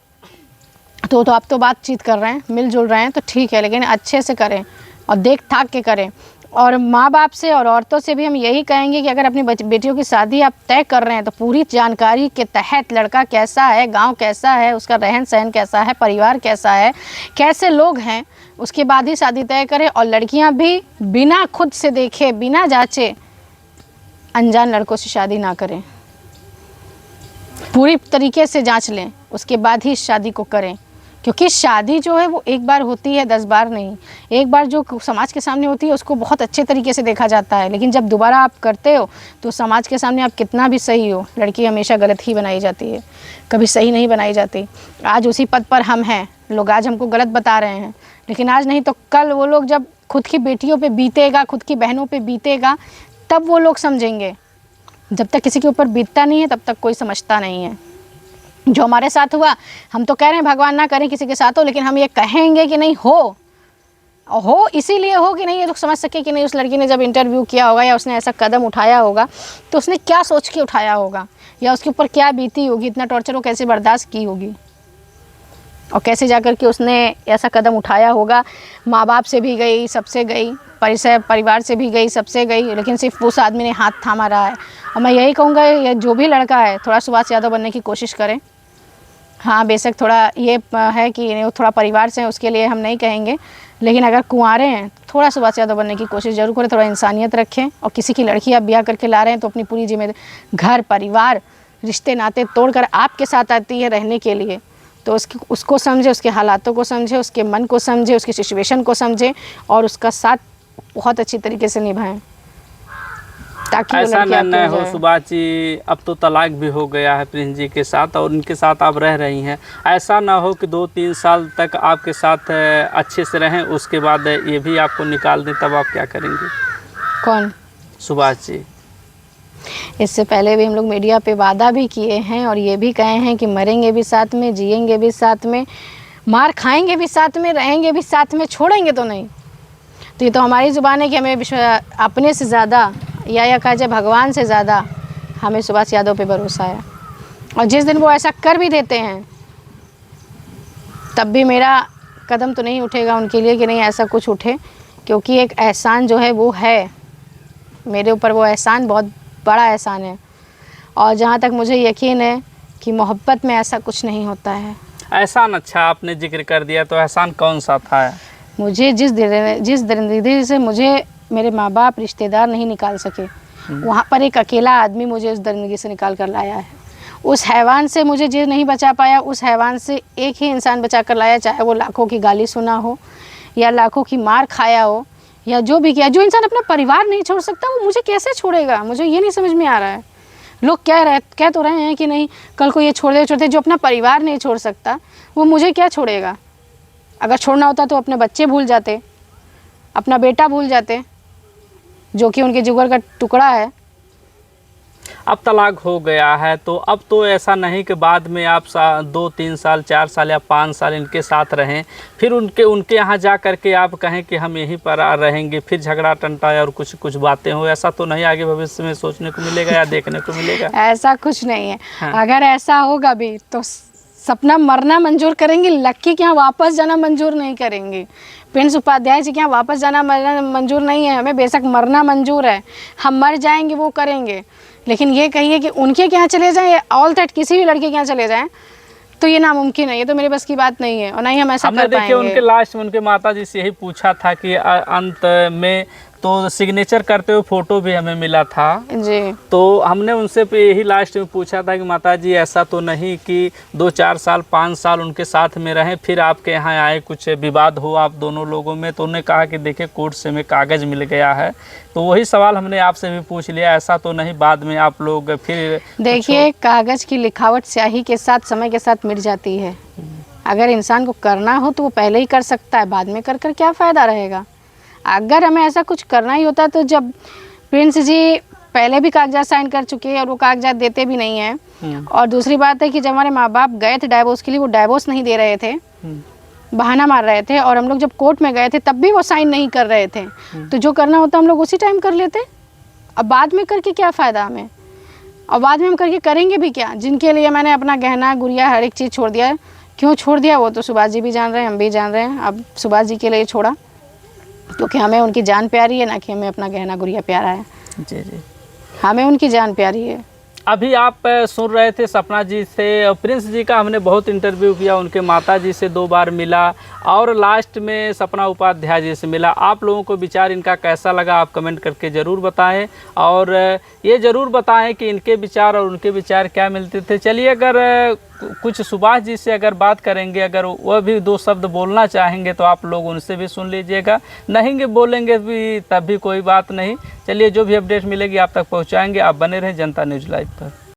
तो आप तो बातचीत कर रहे हैं, मिलजुल रहे हैं तो ठीक है, लेकिन अच्छे से करें और देख ठाक के करें। और माँ बाप से और औरतों से भी हम यही कहेंगे कि अगर अपनी बेटियों की शादी आप तय कर रहे हैं तो पूरी जानकारी के तहत लड़का कैसा है, गांव कैसा है, उसका रहन सहन कैसा है, परिवार कैसा है, कैसे लोग हैं, उसके बाद ही शादी तय करें। और लड़कियां भी बिना खुद से देखे, बिना जांचे अनजान लड़कों से शादी ना करें, पूरी तरीके से जांच लें, उसके बाद ही शादी को करें। क्योंकि शादी जो है वो एक बार होती है, 10 बार नहीं। एक बार जो समाज के सामने होती है उसको बहुत अच्छे तरीके से देखा जाता है, लेकिन जब दोबारा आप करते हो तो समाज के सामने आप कितना भी सही हो, लड़की हमेशा गलत ही बनाई जाती है, कभी सही नहीं बनाई जाती। आज उसी पद पर हम हैं, लोग आज हमको गलत बता रहे हैं, लेकिन आज नहीं तो कल वो लोग जब खुद की बेटियों पर बीतेगा, खुद की बहनों पर बीतेगा, तब वो लोग समझेंगे। जब तक किसी के ऊपर बीतता नहीं है तब तक कोई समझता नहीं है। जो हमारे साथ हुआ, हम तो कह रहे हैं भगवान ना करें किसी के साथ हो, लेकिन हम ये कहेंगे कि नहीं हो इसीलिए हो कि नहीं ये लोग समझ सके कि नहीं उस लड़की ने जब इंटरव्यू किया होगा या उसने ऐसा कदम उठाया होगा तो उसने क्या सोच के उठाया होगा, या उसके ऊपर क्या बीती होगी, इतना टॉर्चर वो कैसे बर्दाश्त की होगी, और कैसे जाकर के उसने ऐसा कदम उठाया होगा। माँ बाप से भी गई, सबसे गई, परिवार से भी गई, सबसे गई, लेकिन सिर्फ उस आदमी ने हाथ थामा रहा है। और मैं यही कहूँगा, ये जो भी लड़का है थोड़ा सुभाष यादव बनने की कोशिश करें। हाँ, बेशक थोड़ा ये है कि वो थोड़ा परिवार से है, उसके लिए हम नहीं कहेंगे, लेकिन अगर कुंवारे हैं थोड़ा सुभाष यादव बनने की कोशिश जरूर करें, थोड़ा इंसानियत रखें। और किसी की लड़की आप ब्याह करके ला रहे हैं तो अपनी पूरी जिम्मेदारी, घर परिवार रिश्ते नाते तोड़कर आपके साथ आती है रहने के लिए, तो उसको समझे, उसके हालातों को समझे, उसके मन को समझे, उसकी सिचुएशन को समझे और उसका साथ बहुत अच्छी तरीके से निभाएं, ताकि ऐसा न हो सुभाष जी, अब तो तलाक भी हो गया है प्रिंस जी के साथ और उनके साथ आप रह रही हैं, ऐसा ना हो कि 2-3 साल तक आपके साथ अच्छे से रहें, उसके बाद ये भी आपको निकाल दें, तब आप क्या करेंगे? कौन? सुभाष जी। इससे पहले भी हम लोग मीडिया पे वादा भी किए हैं और ये भी कहे हैं कि मरेंगे भी साथ में, जिएंगे भी साथ में, मार खाएंगे भी साथ में, रहेंगे भी साथ में, छोड़ेंगे तो नहीं। तो ये तो हमारी ज़ुबान है कि हमें अपने से ज़्यादा या कहा जाए भगवान से ज़्यादा हमें सुभाष यादव पे भरोसा है। और जिस दिन वो ऐसा कर भी देते हैं तब भी मेरा कदम तो नहीं उठेगा उनके लिए कि नहीं ऐसा कुछ उठे, क्योंकि एक एहसान जो है वो है मेरे ऊपर, वो एहसान बहुत बड़ा एहसान है। और जहाँ तक मुझे यकीन है कि मोहब्बत में ऐसा कुछ नहीं होता है। एहसान, अच्छा आपने जिक्र कर दिया, तो एहसान कौन सा था? मुझे जिस दरिंदगी से मुझे मेरे माँ बाप रिश्तेदार नहीं निकाल सके, वहाँ पर एक अकेला आदमी मुझे उस दरिंदगी से निकाल कर लाया है। उस हैवान से मुझे जो नहीं बचा पाया, उस हैवान से एक ही इंसान बचा कर लाया, चाहे वो लाखों की गाली सुना हो या लाखों की मार खाया हो या जो भी किया। जो इंसान अपना परिवार नहीं छोड़ सकता वो मुझे कैसे छोड़ेगा? मुझे ये नहीं समझ में आ रहा है। लोग कह तो रहे हैं कि नहीं कल को ये छोड़ दे। जो अपना परिवार नहीं छोड़ सकता वो मुझे क्या छोड़ेगा? अगर छोड़ना होता तो अपने बच्चे भूल जाते, अपना बेटा भूल जाते, जो कि उनके जिगर का टुकड़ा है। अब तलाक हो गया है तो अब तो ऐसा नहीं कि बाद में आप 2-3 साल 4 साल या 5 साल इनके साथ रहें, फिर उनके यहाँ जा कर के आप कहें कि हम यहीं पर रहेंगे, फिर झगड़ा टंटा और कुछ बातें हो, ऐसा तो नहीं आगे भविष्य में सोचने को मिलेगा या देखने को मिलेगा? ऐसा कुछ नहीं है। हाँ। अगर ऐसा होगा भी तो सपना मरना मंजूर करेंगे, लक्की के यहाँ वापस जाना मंजूर नहीं करेंगे। प्रिंस उपाध्याय जी के यहाँ वापस जाना मंजूर नहीं है हमें, बेशक मरना मंजूर है, हम मर जाएंगे वो करेंगे, लेकिन ये कहिए कि उनके यहाँ चले जाएं या ऑल दैट किसी भी लड़के के यहाँ चले जाएं तो ये नामुमकिन है, ये तो मेरे बस की बात नहीं है और ना ही हम ऐसा कर पाएंगे। देखिए उनके लास्ट में उनके माता जी से यही पूछा था कि अंत में तो सिग्नेचर करते हुए फोटो भी हमें मिला था जी, तो हमने उनसे यही लास्ट में पूछा था कि माता जी ऐसा तो नहीं कि 2-4 साल 5 साल उनके साथ में रहें फिर आपके यहाँ आए कुछ विवाद हो आप दोनों लोगों में? तो उन्होंने कहा कि देखिए कोर्ट से हमें कागज़ मिल गया है, तो वही सवाल हमने आपसे भी पूछ लिया, ऐसा तो नहीं बाद में आप लोग फिर? देखिए कागज़ की लिखावट स्याही के साथ समय के साथ मिट जाती है। अगर इंसान को करना हो तो वो पहले ही कर सकता है, बाद में कर क्या फ़ायदा रहेगा? अगर हमें ऐसा कुछ करना ही होता तो जब प्रिंस जी पहले भी कागजात साइन कर चुके हैं और वो कागजात देते भी नहीं हैं, और दूसरी बात है कि जब हमारे माँ बाप गए थे डाइवोर्स के लिए वो डाइवोर्स नहीं दे रहे थे, बहाना मार रहे थे, और हम लोग जब कोर्ट में गए थे तब भी वो साइन नहीं कर रहे थे। तो जो करना होता हम लोग उसी टाइम कर लेते। अब बाद में करके क्या फ़ायदा हमें, और बाद में हम करके करेंगे भी क्या। जिनके लिए मैंने अपना गहना गुड़िया हर एक चीज़ छोड़ दिया है, क्यों छोड़ दिया वो तो सुभाष जी भी जान रहे हैं, हम भी जान रहे हैं। अब सुभाष जी के लिए छोड़ा क्योंकि हमें उनकी जान प्यारी है, ना कि हमें अपना गहना गुड़िया प्यारा है। जी जी। हमें उनकी जान प्यारी है। अभी आप सुन रहे थे सपना जी से, और प्रिंस जी का हमने बहुत इंटरव्यू किया, उनके माता जी से 2 बार मिला, और लास्ट में सपना उपाध्याय जी से मिला। आप लोगों को विचार इनका कैसा लगा आप कमेंट करके ज़रूर बताएं, और ये ज़रूर बताएं कि इनके विचार और उनके विचार क्या मिलते थे। चलिए, अगर कुछ सुभाष जी से अगर बात करेंगे, अगर वह भी 2 शब्द बोलना चाहेंगे तो आप लोग उनसे भी सुन लीजिएगा, नहीं बोलेंगे भी तब भी कोई बात नहीं। चलिए, जो भी अपडेट मिलेगी आप तक पहुंचाएंगे। आप बने रहें जनता न्यूज़ लाइव पर।